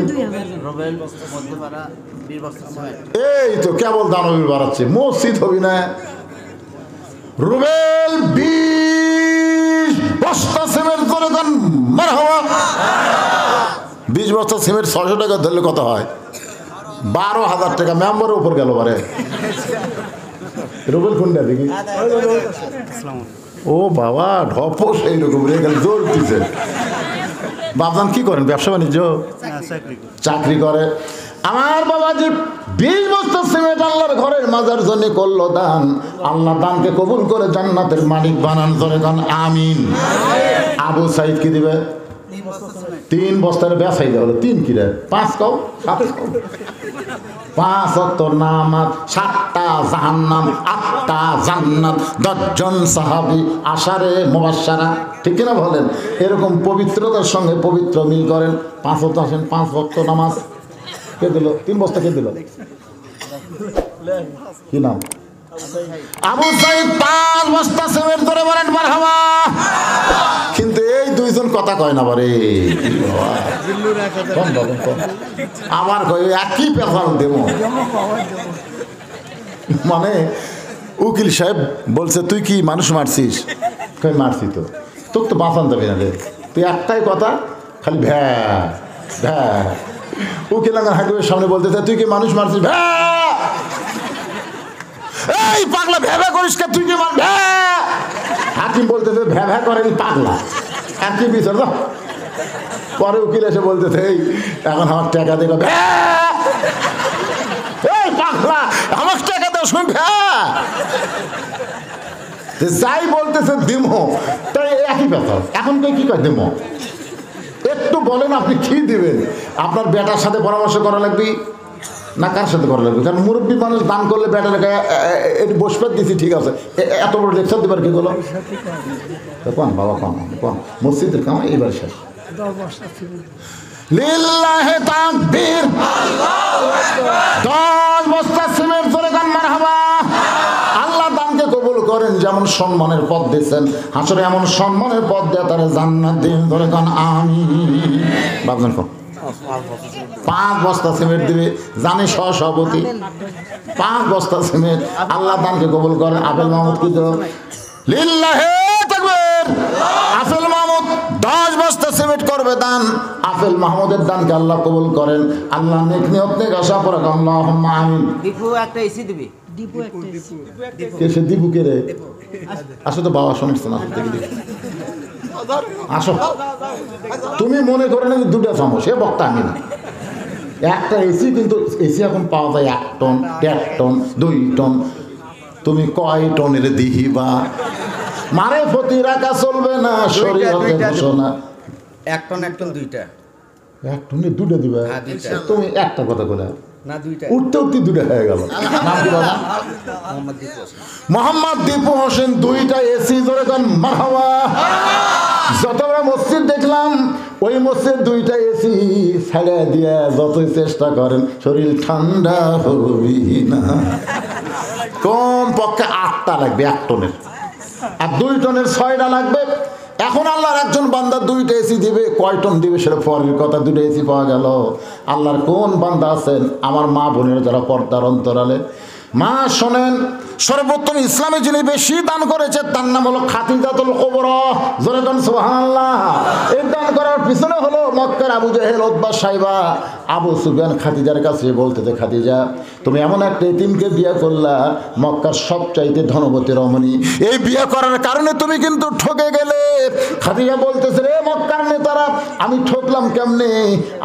এই তো কেবল দানবীর বাড়াচ্ছে, মসজিদ হবি না। রুবেল 20 বস্তা সিমেন্ট করে দেন মারহাবা। 20 বস্তা সিমেন্ট 600 টাকা ধরলে কত হয়? 12,000 টাকা মেম্বারের উপর গেল বারে। রুবেল কোনটা দেখি? ও বাবা ঢপস এইরকম জোর দিচ্ছে। বাবজান কি করেন? ব্যবসা বাণিজ্য? চাকরি করে। আমার বাবাজি 20 বস্তা সিমেন্ট আল্লাহর ঘরের মাজার জন্য করলো দান। আল্লাহ দানকে কবুল করে জান্নাতের মালিক বানান, ধরে গান আমিন। আবু সাইদ কি দিবে? 3 বস্তার ব্যবসায়ী দেওয়া হলো। 3 কি রে? 5 কও, 7 কও। 5 ওয়াক্ত নামাজ, 7টা জাহান্নাম, 8টা জান্নাত, 10 জন সাহাবী, আশারে মুবাশশারা, ঠিক কিনা বলেন? এরকম পবিত্রতার সঙ্গে পবিত্র মিল করেন। 5 ওয়াক্ত আসেন, 5 ওয়াক্ত নামাজ কে দিল? 3 বস্তা কে দিল? কি নাম? আবু সাইদ 5 বস্তা সিমেন্ট ধরে বলেন মারহাবা। কিন্তু এই দুইজন কথা কয় না বারে। আমার কয় একই পেশাল দেব। মানে উকিল সাহেব বলছে তুই কি মানুষ মারছিস? কই মারছি তো। তোকে তো বাঁচান যাবে না রে, তুই একটাই কথা খালি ভ্যা ভ্যা। উকিল হাকিমের সামনে বলতেছে তুই কি মানুষ মারছিস? ভ্যা। এই পাগলা ভ্যা ভ্যা করিস কে? তুই কি মার? ভ্যা। হাকিম বলতেছে ভ্যা ভ্যা করেন পাগলা, আর কি বিচার দাও। পরে উকিল এসে বলতেছে এই এখন আমার টাকা দেবে। ভ্যা যাই বলতেছে দিমো, তাই একই ব্যাপার। এখন কি কয় দিমো? একটু বলেন আপনি কি দিবেন? আপনার বেটার সাথে পরামর্শ করা লাগবে না কার সাথে করা লাগবে? কারণ মুরব্বী মানুষ দান করলে বেটার একটু বসপাত দিছি, ঠিক আছে, এত বড় লেকচার দেবার কি হলো? কোন বাবা কোন মসজিদের কাম এইবার শেষ। লিল্লাহে তাকবীর, 10 বস্তা সিমেন্ট ধরে গান মারহাবা। আল্লাহ দানকে কবুল করেন, যেমন সম্মানের পদ দিয়েছেন হাসরে এমন সম্মানের পদ দিয়ে তারা জান্নাত দিন, ধরে গান আমিন। ভাবছেন 5 বস্তা সিমেন্ট দিবে, জানি সভাপতি 5 বস্তা সিমেন্ট। আল্লাহ দানকে কবুল করেন। আপেল মাহমুদ কি তো লিল্লাহে তাকবীর, আপেল মাহমুদ 10 বস্তা সিমেন্ট করবে দান। আপেল মাহমুদের দানকে আল্লাহ কবুল করেন। আল্লাহ নেক নিয়ত নেক আশা করে আল্লাহুম্মা আমিন। দীপু একটা এসি দিবি। কে সে দীপু কে রে? আসো তো বাবা, শুনছে না দেখি আসো। তুমি মনে করে না যে 2টা চামচ, সে বক্তা আমি না। একটা এসি, কিন্তু এসি এখন পাওয়া যায় 1 টন, 1.5 টন, 2 টন। তুমি কয় টনের দিহিবা? মারে ফতি রাখা চলবে না, শরীয়তের ঘোষণা। 1 টন 2টা। 1 টনে 2টা দিবা? হ্যাঁ, 2টা। তুমি একটা কথা বলে না 2টা। উঠতে 2টা হয়ে গেল। নাম কি বাবা? মোহাম্মদ দীপু হোসেন। মোহাম্মদ দীপু হোসেন। 2টা এসি ধরে গান মারহাবা। যতটা মসজিদ দেখলাম, ওই মসজিদ 2টা এসি ছাড়া দিয়ে যতই চেষ্টা করেন শরীর ঠান্ডা হবি না। কম পক্ষে 8টা লাগবে 1 টনের, আর 2 টনের 6টা লাগবে। এখন আল্লাহর একজন বান্দা 2টা এসি দিবে, কয় টন দিবে সেটা পরের কথা। 2টা এসি পাওয়া গেল। আল্লাহর কোন বান্দা আছেন আমার মা বোনের যারা পর্দার অন্তরালে? মা শোনেন, সর্বোত্তম ইসলামে যিনি বেশি দান করেছে তার নাম হলো খাদিজাতুল কুবরা। জোরে বলেন সুবহানাল্লাহ। এই দান করার পিছনে হলো মক্কার আবু জেহেল, উতবা, সাইবা, আবু সুফিয়ান খাদিজার কাছে বলতেছে, খাদিজা তুমি এমন একটা এতিমকে বিয়ে করলা, মক্কার সবচাইতে ধনবতী রমণী, এই বিয়ে করার কারণে তুমি কিন্তু ঠকে গেলে। খাদিজা বলতেছে, রে মক্কার নেতারা, আমি ঠকলাম কেমনে?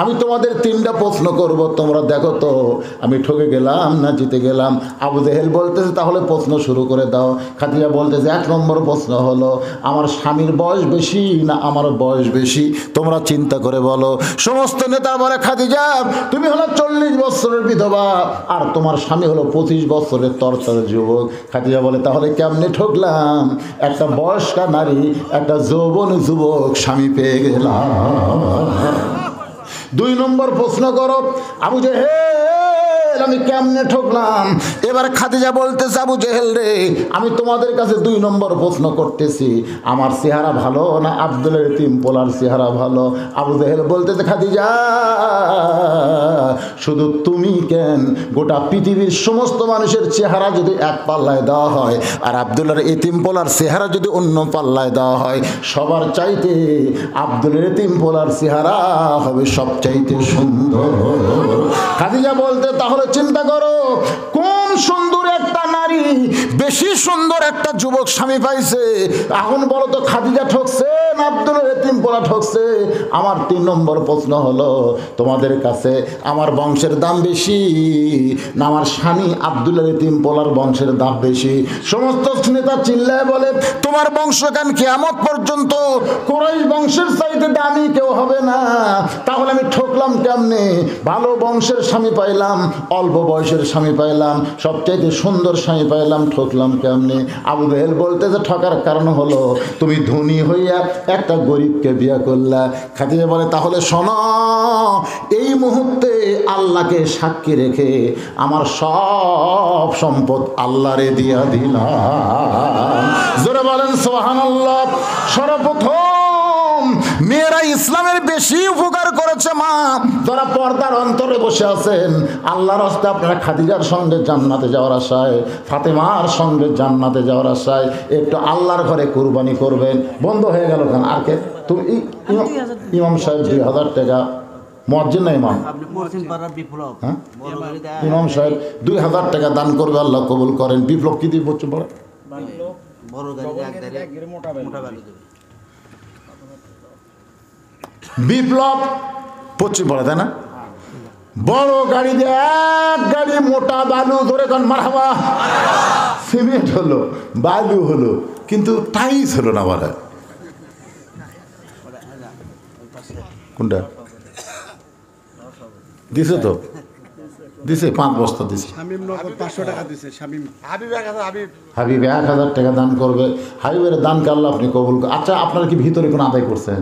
আমি তোমাদের 3টা প্রশ্ন করব, তোমরা দেখো তো আমি ঠকে গেলাম না জিতে গেলাম। আবু জেহেল বলতেছে, তাহলে প্রশ্ন শুরু করে দাও। খাদিজা বলতেছে, 1 নম্বর প্রশ্ন হলো আমার স্বামীর বয়স বেশি না আমার বয়স বেশি? তোমরা চিন্তা করে বলো। সমস্ত নেতা বলে, খাদিজা তুমি হলো 40 বছরের বিধবা, আর তোমার স্বামী হলো 25 বছরের তরতাজা যুবক। খাদিজা বলে, তাহলে কেমনে ঠকলাম? একটা বয়স্কা নারী, একটা যৌবন যুবক স্বামী পেয়ে গেলাম। 2 নম্বর প্রশ্ন করো। আবু জেহেল, আমি কেমনে ঠকলাম? এবার খাদিজা বলতেছে, আবু জেহেল রে, আমি তোমাদের কাছে 2 নম্বর প্রশ্ন করতেছি, আমার চেহারা ভালো না আব্দুলের এতিম পোলার চেহারা ভালো? আবু জেহেল বলতেছে, খাদিজা শুধু তুমি কেন, গোটা পৃথিবীর সমস্ত মানুষের চেহারা যদি এক পাল্লায় দেওয়া হয়, আর আব্দুলের এতিম পোলার চেহারা যদি অন্য পাল্লায় দেওয়া হয়, সবার চাইতে আব্দুলের এতিম পোলার চেহারা হবে সবচাইতে সুন্দর। খাদিজা বলতে, তাহলে চিন্তা করো কোন সুন্দর একটা নারী বেশি সুন্দর একটা যুবক স্বামী পাইছে। এখন বলো তো খাদিজা ঠকছে না আব্দুলের এতিম পোলা ঠকছে? আমার 3 নম্বর প্রশ্ন হলো, তোমাদের কাছে আমার বংশের দাম বেশি না আমার স্বামী আব্দুলের এতিম পোলার বংশের দাম বেশি? সমস্ত নেতা চিল্লায় বলে, তোমার বংশ কেন কিয়ামত পর্যন্ত কুরাইশ বংশের চাইতে দামি কেউ হবে না। তাহলে আমি ঠকলাম কেমনে? ভালো বংশের স্বামী পাইলাম, অল্প বয়সের স্বামী পাইলাম, সবচাইতে সুন্দর স্বামী পাইলাম, ঠকলাম কেমনে? আবু জেহেল বলতে যে ঠকার কারণ হলো তুমি ধনী হইয়া একটা গরিবকে বিয়ে করলা। খাদিজা বলে, তাহলে শোনো, এই মুহূর্তে আল্লাহকে সাক্ষী রেখে আমার সব সম্পদ আল্লাহরে দিয়া দিলাম। জোরে বলেন সুবহানাল্লাহ। সর্বপ্রথম মেয়েরা ইসলামের বেশি উপকার করেছে মা, যারা পর্দার অন্তরে বসে আছেন। আল্লাহর রাস্তায় আপনারা খাদিজার সঙ্গে জান্নাতে যাওয়ার আশায়, ফাতেমার সঙ্গে জান্নাতে যাওয়ার আশায় একটু আল্লাহর ঘরে কুরবানি করবেন। বন্ধ হয়ে গেল কেন? আর কে? তুমি ইমাম সাহেব 2000 টাকা, মুয়াজ্জিন না ইমাম? হ্যাঁ, ইমাম সাহেব 2000 টাকা দান করবে, আল্লাহ কবুল করেন। বিপ্লব কি দিয়ে বলছে বলে? বিপ্লব 25 বলে, তাই না? বড় গাড়ি দিয়ে 1 গাড়ি মোটা বালু ধরে গান মারহাবা। সিমেন্ট হলো, বালু হলো, কিন্তু টাইস হলো না বলে। কোনটা দিছে? তো দিছে, 5 বস্তা দিছে। শামিম নগদ 500 টাকা দিছে। শামিম হাবিব 1000, হাবিব হাবিব 1000 টাকা দান করবে। হাবিবের দানকে আল্লাহ আপনি কবুল করুন। আচ্ছা, আপনারা কি ভিতরে কোনো আদায় করছেন?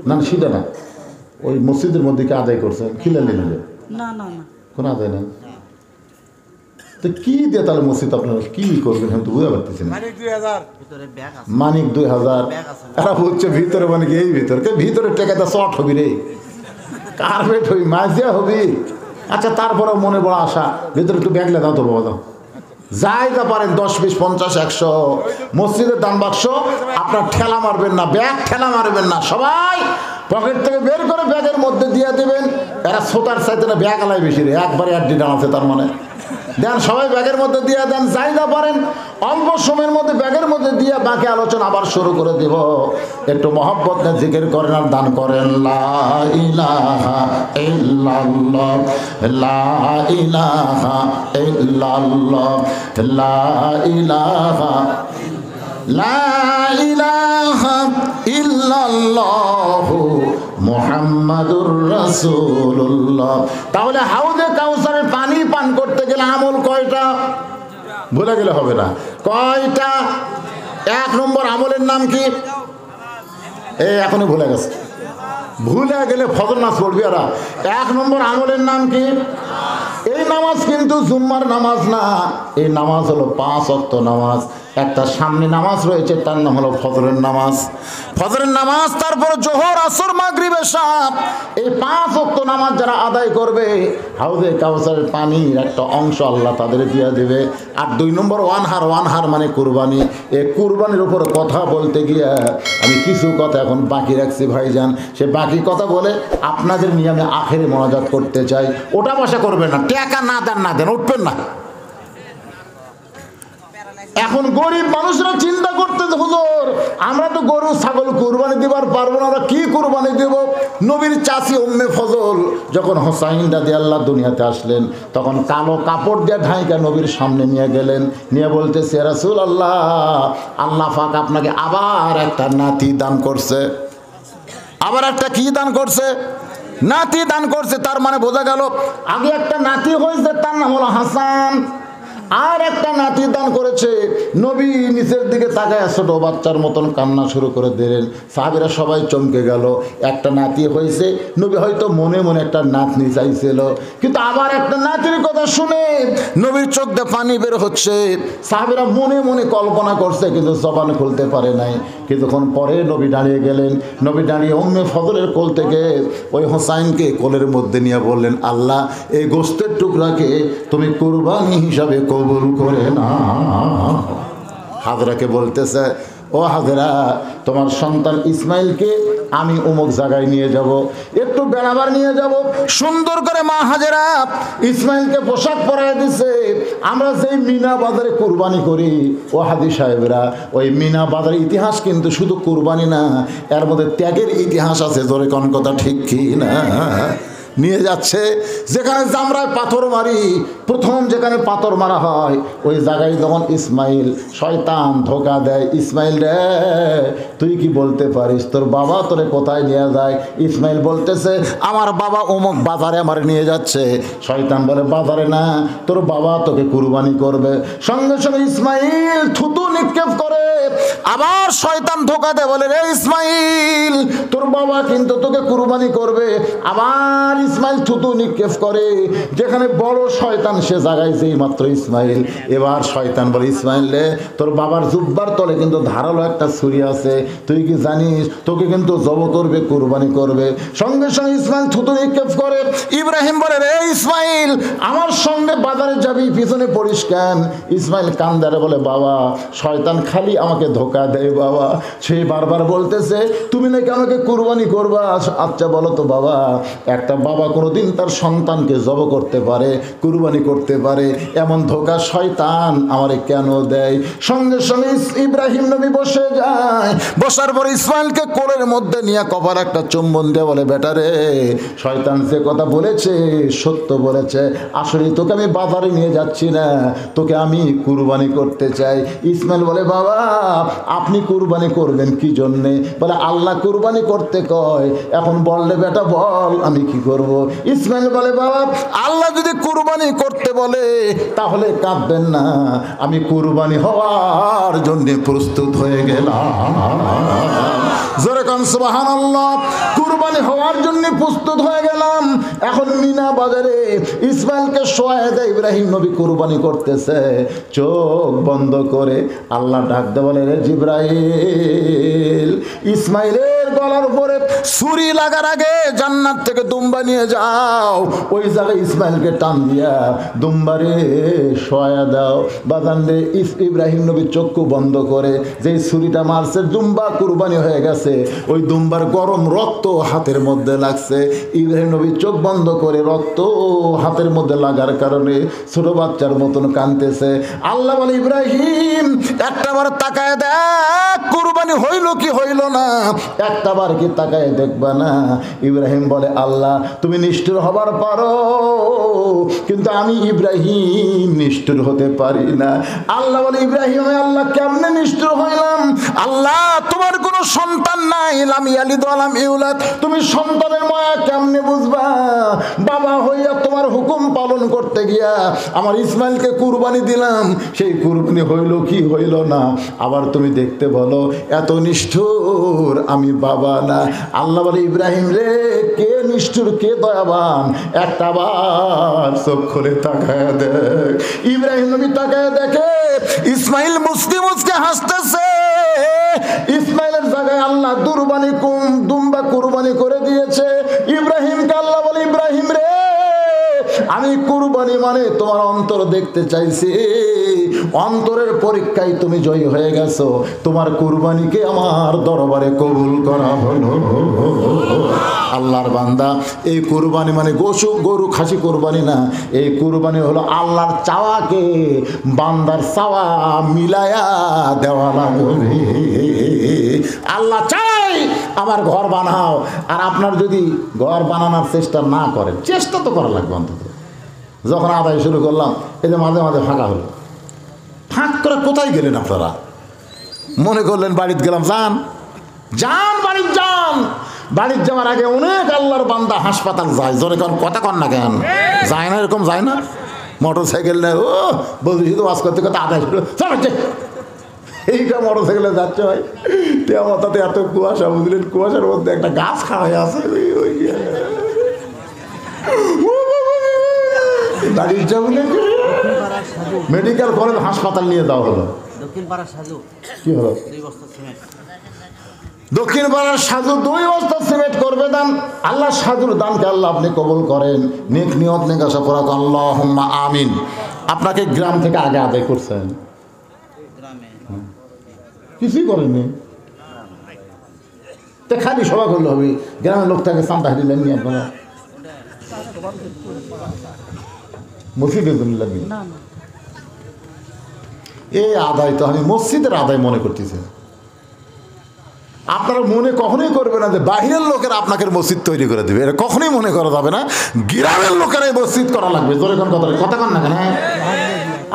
না না, সেটা না, ওই মসজিদের মধ্যে কি আদায় করছেন? খিলালি নিলে না না না, কোনো আদায় নেই। তো কি দিয়ে তাহলে মসজিদ আপনারা কি করবেন আমি তো বুঝতে পারতেছি না। মানিক 2000 ভিতরে ব্যাগ আছে। মানিক 2000, এরা বলছে ভিতরে, মানে কি এই ভিতরে টেকাতে শর্ট হবি রে, কার্পেট হবি, মাঝিয়া হবি। আচ্ছা, তারপরে মনে বড় আশা, ভিতরে একটু ব্যাগলে দাও তো বাবা, দাও যাই যা পারেন, 10, 20, 50, 100 মসজিদের দান বাক্স আপনার ঠেলা মারবেন না, ব্যাগ ঠেলা মারবেন না, সবাই পকেট থেকে বের করে ব্যাগের মধ্যে দিয়ে দেবেন। এরা সোতার চাইতে না ব্যাগ আলাই বেশি রে, একবারে আড্ডি ডানাচ্ছে, তার মানে দেন সবাই ব্যাগের মধ্যে দিয়ে দেন, যাই যা পারেন অল্প সময়ের মধ্যে ব্যাগের মধ্যে দিয়ে বাকি আলোচনা আবার শুরু করে দিব। একটু মহব্বত নিয়ে জিকির করেন আর দান করেন। লা ইলাহা ইল্লাল্লাহ, লা ইলাহা ইল্লাল্লাহ, লা ইলাহা, লা ইলাহা ইল্লাল্লাহু মুহাম্মাদুর রাসূলুল্লাহ। তাহলে হাউজে কাউসারের পানি পান করতে গেলে আমল কয়টা? ভুলে গেলে হবে না, কয়টা? 1 নম্বর আমলের নাম কি? এখনই ভুলে গেছে, ভুলে গেলে ফজর নামাজ পড়বি। আর 1 নম্বর আমলের নাম কি? এই নামাজ কিন্তু জুম্মার নামাজ না, এই নামাজ হলো 5 ওয়াক্ত নামাজ। একটা সামনে নামাজ রয়েছে, তার নাম হলো ফজরের নামাজ। ফজরের নামাজ, তারপর জোহর, আসর, মাগরিব, এশা, এই 5 ওয়াক্ত নামাজ যারা আদায় করবে, হাউজে কাউসারের পানির একটা অংশ আল্লাহ তাদের দিয়ে দেবে। আর 2 নম্বর ওয়ানহার মানে কুরবানি। এই কুরবানির উপর কথা বলতে গিয়ে আমি কিছু কথা এখন বাকি রাখছি ভাইজান, সে বাকি কথা বলে আপনাদের নিয়ে আমি আখেরে মোনাজাত করতে চাই। ওটা বসা করবেন না, টাকা না দেন উঠবেন না। এখন গরিব মানুষরা চিন্তা করতেছে, হুজুর আমরা তো গরু ছাগল কুরবানি দিবার পারবো না, আমরা কি কুরবানি দেব? নবীর চাচি উম্মে ফজল যখন হোসাইন রাদিয়াল্লাহু দুনিয়াতে আসলেন, তখন কালো কাপড় দিয়ে ঢাইকা নবীর সামনে নিয়ে গেলেন, নিয়ে বলতেছে, ইয়া রাসূলুল্লাহ, আল্লাহ পাক আপনাকে আবার একটা নাতি দান করছে। আবার একটা কি দান করছে? নাতি দান করছে। তার মানে বোঝা গেল আগে একটা নাতি হয়েছে, তার নাম হলো হাসান, আর একটা নাতি দান করেছে। নবী নিচের দিকে তাকায় ছোট বাচ্চার মতন কান্না শুরু করে দিলেন। সাহাবীরা সবাই চমকে গেল, একটা নাতি হয়েছে। নবী হয়তো মনে মনে একটা নাতনি চাইছিল, কিন্তু আবার একটা নাতির কথা শুনে নবীর চোখ দিয়ে পানি বের হচ্ছে। সাহাবীরা মনে মনে কল্পনা করছে, কিন্তু জবান খুলতে পারে নাই। কিছুক্ষণ পরে নবী দাঁড়িয়ে গেলেন। নবী দাঁড়িয়ে উম্মে ফজলের কোল থেকে ওই হোসাইনকে কোলের মধ্যে নিয়ে বললেন, আল্লাহ এই গোশতের টুকরাকে তুমি কুরবানি হিসাবে কবুল করে না। হাজরাকে বলতেছে, ও হাজরা, তোমার সন্তান ইসমাইলকে আমি অমুক জায়গায় নিয়ে যাব, একটু বেড়াবার নিয়ে যাব। সুন্দর করে মা হাজেরা ইসমাইলকে পোশাক পরাই দিছে। আমরা যেই মিনা বাজারে কুরবানি করি, ও হাদি সাহেবরা, ওই মিনা বাজারের ইতিহাস কিন্তু শুধু কুরবানি না, এর মধ্যে ত্যাগের ইতিহাস আছে। জোরে কোন কথা ঠিক কি না? নিয়ে যাচ্ছে যেখানে জামরায় পাথর মারি, প্রথম যেখানে পাথর মারা হয় ওই জায়গায় যখন ইসমাইল, শয়তান ধোকা দেয়, ইসমাইল রে তুই কি বলতে পারিস তোর বাবা তোরে কোথায় নিয়ে যায়? ইসমাইল বলতেছে, আমার বাবা অমুক বাজারে আমার নিয়ে যাচ্ছে। শয়তান বলে, বাজারে না, তোর বাবা তোকে কুরবানি করবে। সঙ্গে সঙ্গে ইসমাইল থুতু নিক্ষেপ করে। আবার শয়তান ধোকা দেয়, বলে, রে ইসমাইল, তোর বাবা কিন্তু তোকে কুরবানি করবে। আবার ইসমাইল থুতু নিক্ষেপ করে। যেখানে বড় শয়তান সে জায়গায় যেই মাত্র ইসমাইল, এবার শয়তান বলে, ইসমাইল রে, তোর বাবার জুব্বার তলে কিন্তু ধারালো একটা ছুরি আছে, তুই কি জানিস তোকে কিন্তু জব করবে, কুরবানি করবে। সঙ্গে সঙ্গে ইসমাইল থুতু নিক্ষেপ করে। ইব্রাহিম বলে, রে ইসমাইল, আমার সঙ্গে বাজারে যাবি, পিছনে পড়িস কেন? ইসমাইল কান্দারে বলে, বাবা শয়তান খালি আমাকে ধোকা দেয় বাবা। সে বারবার বলতেছে, তুমি নাকি আমাকে কুরবানি করবা। আচ্ছা বলো তো বাবা, একটা বাবা বাবা কোনোদিন তার সন্তানকে জব করতে পারে, কুরবানি করতে পারে, এমন ধোঁকা শয়তান আমারে কেন দেয়? সঙ্গে সঙ্গে ইব্রাহিম নবী বসে যায়। বসার পর ইসমাইলকে কোলের মধ্যে নিয়ে কপাল একটা চুম্বন দিয়ে বলে, বেটারে, শয়তান যে কথা বলেছে সত্য বলেছে। আসলে তোকে আমি বাজারে নিয়ে যাচ্ছি না, তোকে আমি কুরবানি করতে চাই। ইসমাইল বলে, বাবা আপনি কুরবানি করবেন কি জন্যে? বলে, আল্লাহ কুরবানি করতে কয়। এখন বললে বেটা বল আমি কি করব? ইসমাইল বলে, বাবা আল্লাহ যদি কুরবানি করতে বলে তাহলে কাঁদবেন না, আমি কুরবানি হওয়ার জন্য প্রস্তুত হয়ে গেলাম। জোরে কান সুবহানাল্লাহ। কুরবানি হওয়ার জন্য প্রস্তুত হয়ে গেলাম। এখন মিনা বাজারে ইসমাইলকে শোয়ায় দেয়, ইব্রাহিম নবী কুরবানি করতেছে। চোখ বন্ধ করে আল্লাহ ডাক দে, বলে, রে জিবরাইল, ইসমাইলের গলার উপরে ছুরি লাগার আগে জান্নাত থেকে দুম্বা নিয়ে যাও, ওই জায়গায় ইসমাইলকে টান দিয়া দুম্বারে শোয়া দাও। বাজান রে, ইব্রাহিম নবী চক্ষু বন্ধ করে যেই ছুরিটা মারছে, দুম্বা কুরবানি হয়ে গেছে। ওই দুম্বার গরম রক্ত হাতের মধ্যে লাগছে। ইব্রাহিম নবী চোখ বন্ধ করে রক্ত হাতের মধ্যে লাগার কারণে ছোট বাচ্চার মতন কাঁদতেছে। আল্লাহ বলে, ইব্রাহিম একটাবার তাকায় দেখ কুরবানি হইল কি হইল না, একটাবার কি তাকায় দেখবা না? ইব্রাহিম বলে, আল্লাহ তুমি নিষ্ঠুর হবার পারো, কিন্তু আমি ইব্রাহিম নিষ্ঠুর হতে পারি না। আল্লাহ বলে, ইব্রাহিম আল্লাহ কেমনে নিষ্ঠুর হইলাম? আল্লাহ তোমার কোনো সন্তান নাই, লাম ইয়ালিদ ওয়া লাম ইউলাদ, তুমি সন্তানের মায়া কেমনে বুঝবা? বাবা হইয়া তোমার হুকুম পালন করতে গিয়া আমার ইসমাইলকে কুরবানি দিলাম, সেই কুরবানি হইল কি হইল না? আবার তুমি দেখতে বলো এত নিষ্ঠুর আমি বাবা না। আল্লাহ বলে, ইব্রাহিম রে, কে নিষ্ঠুর কে দয়াবান, একটা বার চোখ খুলে তাকায় দেখ। ইব্রাহিম নবী তাকায় দেখে ইসমাইল মুসকি মুসকে হাসতেছে। ইসমাইলের জায়গায় আল্লাহ দুম্বা কুরবানি করে দিয়েছে। ইব্রাহিমকে আল্লাহ বলে, ইব্রাহিম রে, আমি কুরবানি মানে তোমার অন্তর দেখতে চাইছি। অন্তরের পরীক্ষায় তুমি জয়ী হয়ে গেছো, তোমার কুরবানিকে আমার দরবারে কবুল করা হলো। আল্লাহর বান্দা, এই কুরবানি মানে গরু খাসি কুরবানি না, এই কুরবানি হলো আল্লাহর চাওয়াকে বান্দার চাওয়া মিলায়া দেওয়া লাগবে। আল্লাহ চাই আমার ঘর বানাও, আর আপনার যদি ঘর বানানোর চেষ্টা না করেন, চেষ্টা তো করা লাগবে অন্তত। যখন আদায় শুরু করলাম, এই যে মাঝে মাঝে ফাঁকা হলো, ফাঁক করে কোথায় গেলেন আপনারা? মনে করলেন বাড়িতে গেলাম, যান যান বাড়িতে যান। বাড়ির যাওয়ার আগে অনেক আল্লাহর বান্দা হাসপাতাল যায়, জোরে কারণ কথা কন না কেন? যায় না, এরকম যায় না? মোটর সাইকেল নেই, ও বলছি শুধু ওয়াজ করতে করতে আদায় শুরু, এইটা মোটর সাইকেলে যাচ্ছে ভাই, তাতে এত কুয়াশা, বুঝলেন, কুয়াশার মধ্যে একটা গাছ খাওয়া হয়ে আছে। বাড়ির যাবলে মেডিকেল কলেজ হাসপাতাল নিয়ে যাওয়া হলো। কি হলো? দক্ষিণ পাড়ার সাধু 2 বস্তা সিমেন্ট করবে দান। আল্লাহ সাধুর দানকে আল্লাহ আপনি কবুল করেন। নেক নিয়ত নেক আশা করা, আল্লাহুম্মা আমিন। আপনাকে গ্রাম থেকে আগে আদায় করছেন, কিছুই করেননি, তো খালি সভা করলে হবে। গ্রামের লোক থেকে চান্দা দিলেন নি আপনারা? মসজিদের জন্য লাগবে এই আদায়, তো আমি মসজিদের আদায় মনে করতেছি। আপনারা মনে কখনোই করবে না যে বাহিরের লোকেরা আপনাকে মসজিদ তৈরি করে দেবে, এটা কখনোই মনে করা যাবে না। গ্রামের লোকেরাই মসজিদ করা লাগবে। জোরে কোন কথা কন না কেন?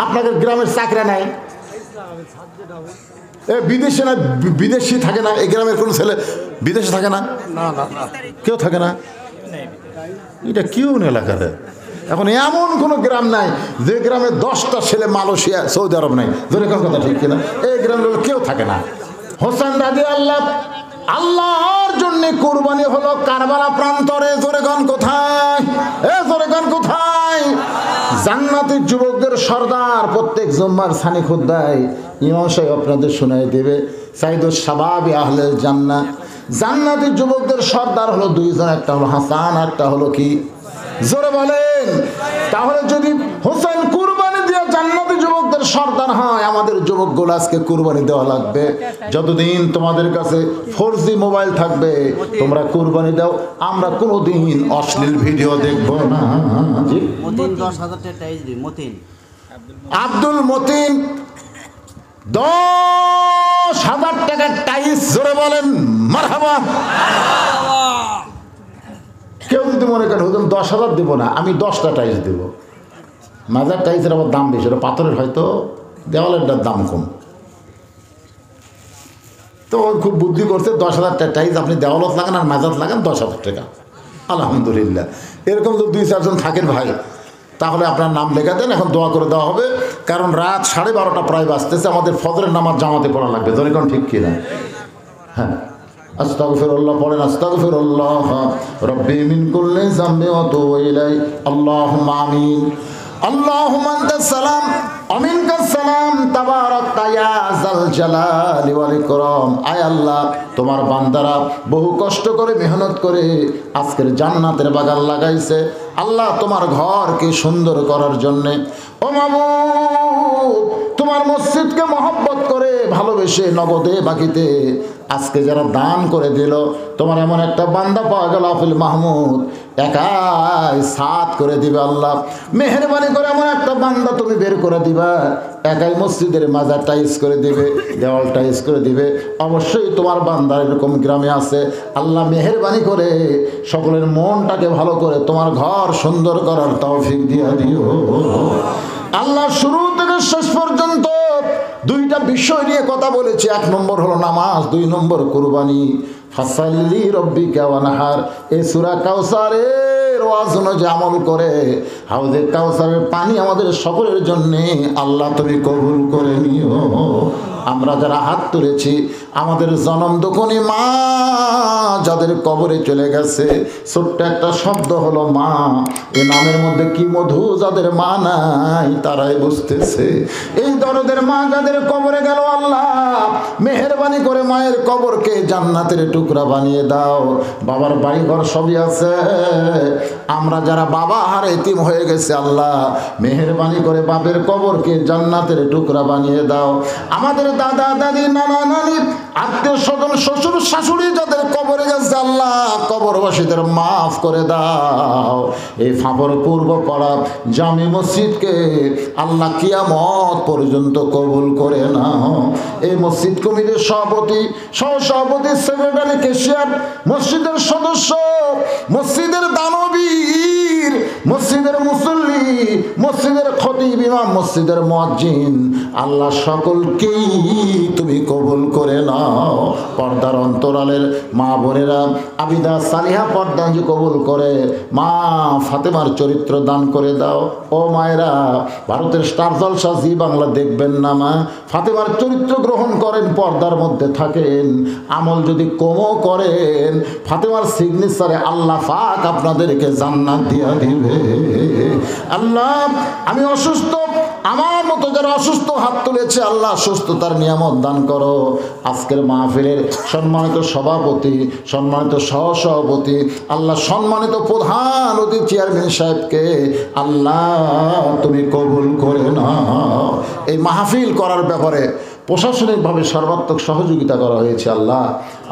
আপনাদের গ্রামের চাকরি নাই, বিদেশে না, বিদেশি থাকে না, এই গ্রামের কোনো ছেলে বিদেশে থাকে না, কেউ থাকে না, এটা কেউ এলাকাতে। এখন এমন কোনো গ্রাম নাই যে গ্রামে 10টা ছেলে মালয়েশিয়া সৌদি আরব নাই। জোরে কোন কথা ঠিক কিনা? এই গ্রামের কেউ থাকে না। হোসেন রাদিয়াল্লাহু আল্লাহর জন্য কুরবানি হলো কারবালা প্রান্তরে। জোরে গান কোথায়? জোরে গান কোথায়? জান্নাতি যুবকদের সর্দার প্রত্যেক জুম্মার সানি খুদ্দায় ইমাম সাহেব আপনাদের শোনাই দেবে, সাইদুস শাবাবি আহলে জান্নাহ। জান্নাতি যুবকদের সর্দার হলো 2 জন, একটা হলো হাসান, একটা হলো কি? জোরে বলেন। তাহলে যদি হোসেন কুরবানি দিয়ে জান্নাতি যুবকদের সর্দার হয়, আমাদের যুবক যুবকগুলো আজকে কুরবানি দেওয়া লাগবে। যতদিন তোমাদের কাছে 4G মোবাইল থাকবে তোমরা কুরবানি দাও, আমরা কোনোদিন অশ্লীল ভিডিও দেখব না। জি মতিন 10,000 টাকা টাইজ দিই। মতিন আব্দুল মতিন 10,000 টাকার টাইস, জোরে বলেন মারহাবা। কেউ যদি মনে করেন হুজুর 10,000 দেবো না, আমি 10টা টাইস দেবো। মাজার টাইসের আবার দাম বেশি, ওটা পাথরের হয়তো, দেওয়ালেরটার দাম কম। তো ও খুব বুদ্ধি করছে, 10,000 টাকা টাইস আপনি দেওয়ালত লাগান আর মাজার লাগান 10,000 টাকা। আলহামদুলিল্লাহ। এরকম তো 2-4 জন থাকেন ভাই, তাহলে আপনার নাম লেখা দেন, এখন দোয়া করে দেওয়া হবে। কারণ রাত 12:30 প্রায় বাজতেছে, আমাদের ফজরের নামাজ জামাতে পড়া লাগবে। ধরে কোন ঠিক কিনা? হ্যাঁ, আস্তাগফিরুল্লাহ পড়েন, আস্তাগফিরুল্লাহ রব্বি মিন কুল্লি যামবি ওয়া তুবু ইলাই, আল্লাহুম্মা আমিন। আল্লাহুম্মা আনতাস সালাম ওয়া মিনকাস সালাম, তাবারাকতা ইয়া যাল জালালি ওয়াল ইকরাম। আয় আল্লাহ, তোমার বান্দারা বহু কষ্ট করে মেহনত করে আজকের জান্নাতের বাগান লাগাইছে। আল্লাহ তোমার ঘরকে সুন্দর করার জন্যে, ও মাবুদ তোমার মসজিদকে মহব্বত করে ভালোবেসে নগদে বাকিতে আজকে যারা দান করে দিল, তোমার এমন একটা বান্দা পাওয়া গেল আফিল মাহমুদ, একাই সাত করে দিবে। আল্লাহ মেহেরবানি করে এমন একটা বান্দা তুমি বের করে দিবা, একাই মসজিদের মাজার টাইস করে দিবে, দেওয়াল টাইস করে দিবে। অবশ্যই তোমার বান্দা এরকম গ্রামে আছে। আল্লাহ মেহেরবানি করে সকলের মনটাকে ভালো করে তোমার ঘর সুন্দর করার তৌফিক দিয়া দিও। আল্লাহ শুরু থেকে শেষ পর্যন্ত 2টা বিষয় নিয়ে কথা বলেছি। 1 নম্বর হলো নামাজ, 2 নম্বর কুরবানি। ফাসাল্লি রব্বিকা ওয়ানহার, এই সূরা কাউসারের ওয়াজ অনুযায়ী আমল করে হাউজে কাউসারের পানি আমাদের সকলের জন্য আল্লাহ তুমি কবুল করে নিও। আমরা যারা হাত তুলেছি, আমাদের জনম দুঃখনী মা যাদের কবরে চলে গেছে, ছোট্ট একটা শব্দ হলো মা, এই নামের মধ্যে কি মধু, যাদের মা নাই তারাই বুঝতেছে। এই দরদের মা যাদের কবরে গেল, আল্লাহ মেহেরবানি করে মায়ের কবরকে জান্নাতের টুকরা বানিয়ে দাও। বাবার বাড়ি ঘর সবই আছে, আমরা যারা বাবা হার এতিম হয়ে গেছে, আল্লাহ মেহেরবানি করে বাপের কবরকে জান্নাতের টুকরা বানিয়ে দাও। আমাদের দাদা দাদি নানা নানি আত্মীয় স্বজন শ্বশুর শাশুড়ি যাদের কবরে গেছে, আল্লাহ কবরবাসীদের মাফ করে দাও। এই ফাঁপর পূর্ব পাড়া জামি মসজিদকে আল্লাহ কিয়ামত পর্যন্ত কবুল করে নাও। এই মসজিদ কমিটির সভাপতি, সহসভাপতি, সেক্রেটারি, ক্যাশিয়ার, মসজিদের সদস্য, মসজিদের দানবীর, মসজিদের মুসল্লি, মসজিদের খতিব, ইমাম, মসজিদের মুয়াজ্জিন, আল্লাহ সকলকেই তুমি কবুল করে নাও। পর্দার অন্তরালের মা বোনেরা আবিদা সালিহা পর্দাঞ্জি কবুল করে, মা ফাতেমার চরিত্র দান করে দাও। ও মায়েরা, ভারতের স্টার জলসা জি বাংলা দেখবেন না মা, ফাতেমার চরিত্র গ্রহণ করেন, পর্দার মধ্যে থাকেন, আমল যদি কমও করেন, ফাতেমার সিগনেচারে আল্লাহ পাক আপনাদেরকে জান্নাত দিয়া দিবে। আল্লাহ আমি অসুস্থ, আমার মতো যারা অসুস্থ হাত তুলেছে, আল্লাহ সুস্থতার নিয়ামত দান করো। আজকের মাহফিলের সম্মানিত সভাপতি, সম্মানিত সহসভাপতি, আল্লাহ সম্মানিত প্রধান অতিথি চেয়ারম্যান সাহেবকে আল্লাহ তুমি কবুল করে নাও। এই মাহফিল করার ব্যাপারে প্রশাসনিকভাবে সর্বাত্মক সহযোগিতা করা হয়েছে। আল্লাহ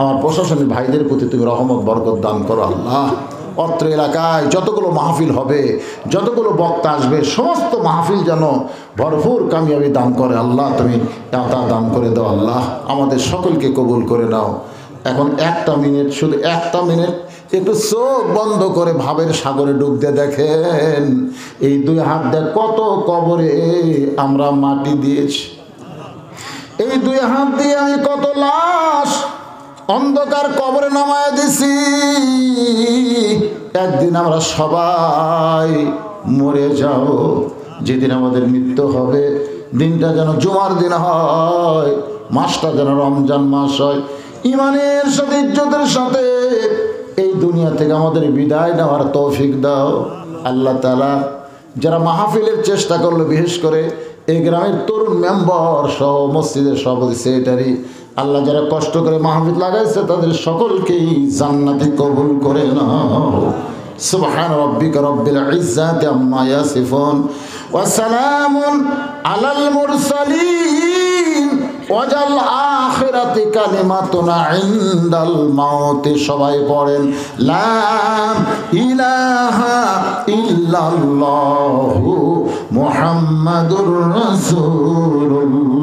আমার প্রশাসনিক ভাইদের প্রতি তুমি রহমত বরকত দান করো। আল্লাহ অত্র এলাকায় যতগুলো মাহফিল হবে, যতগুলো বক্তা আসবে, সমস্ত মাহফিল যেন ভরপুর কামিয়াবি দান করে। আল্লাহ তুমি তা দান করে দাও। আল্লাহ আমাদের সকলকে কবুল করে নাও। এখন 1টা মিনিট, শুধু 1টা মিনিট একটু চোখ বন্ধ করে ভাবের সাগরে ডুব দিয়ে দেখেন, এই 2 হাত দিয়ে কত কবরে আমরা মাটি দিয়েছি। এই 2 হাত দিয়ে আমি কত লাশ অন্ধকার কবরে নামায় দিছি। একদিন আমরা সবাই মরে যাব। যেদিন আমাদের মৃত্যু হবে, দিনটা যেন জুমার দিন হয়, মাসটা যেন রমজান মাস হয়। ইমানের সাথে, ইজ্জতের সাথে এই দুনিয়া থেকে আমাদের বিদায় নেওয়ার তৌফিক দাও। আল্লাহ তাআলা যারা মাহফিলের চেষ্টা করলো, বিশেষ করে এই গ্রামের তরুণ মেম্বার সহ মসজিদের সভাপতি, সেক্রেটারি, আল্লাহ যারা কষ্ট করে মাহফিল লাগাইছে, তাদের সকলকেই জান্নাতে কবুল করে নাও। সুবহান রাব্বিকা রাব্বিল ইজ্জাতি আম্মা ইয়াসিফুন ওয়া সালামুন আলাল মুরসালিন ওয়াজাল আখিরাতি কালিমাতুনা ইনদাল মাউতি। সবাই পড়েন লা ইলাহা ইল্লাল্লাহু মুহাম্মাদুর রাসূলুল্লাহ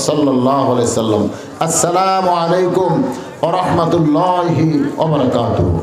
সাল্লাল্লাহু আলাইহি সাল্লাম। আসসালামু আলাইকুম ওয়া রাহমাতুল্লাহি ওয়া বারাকাতুহু।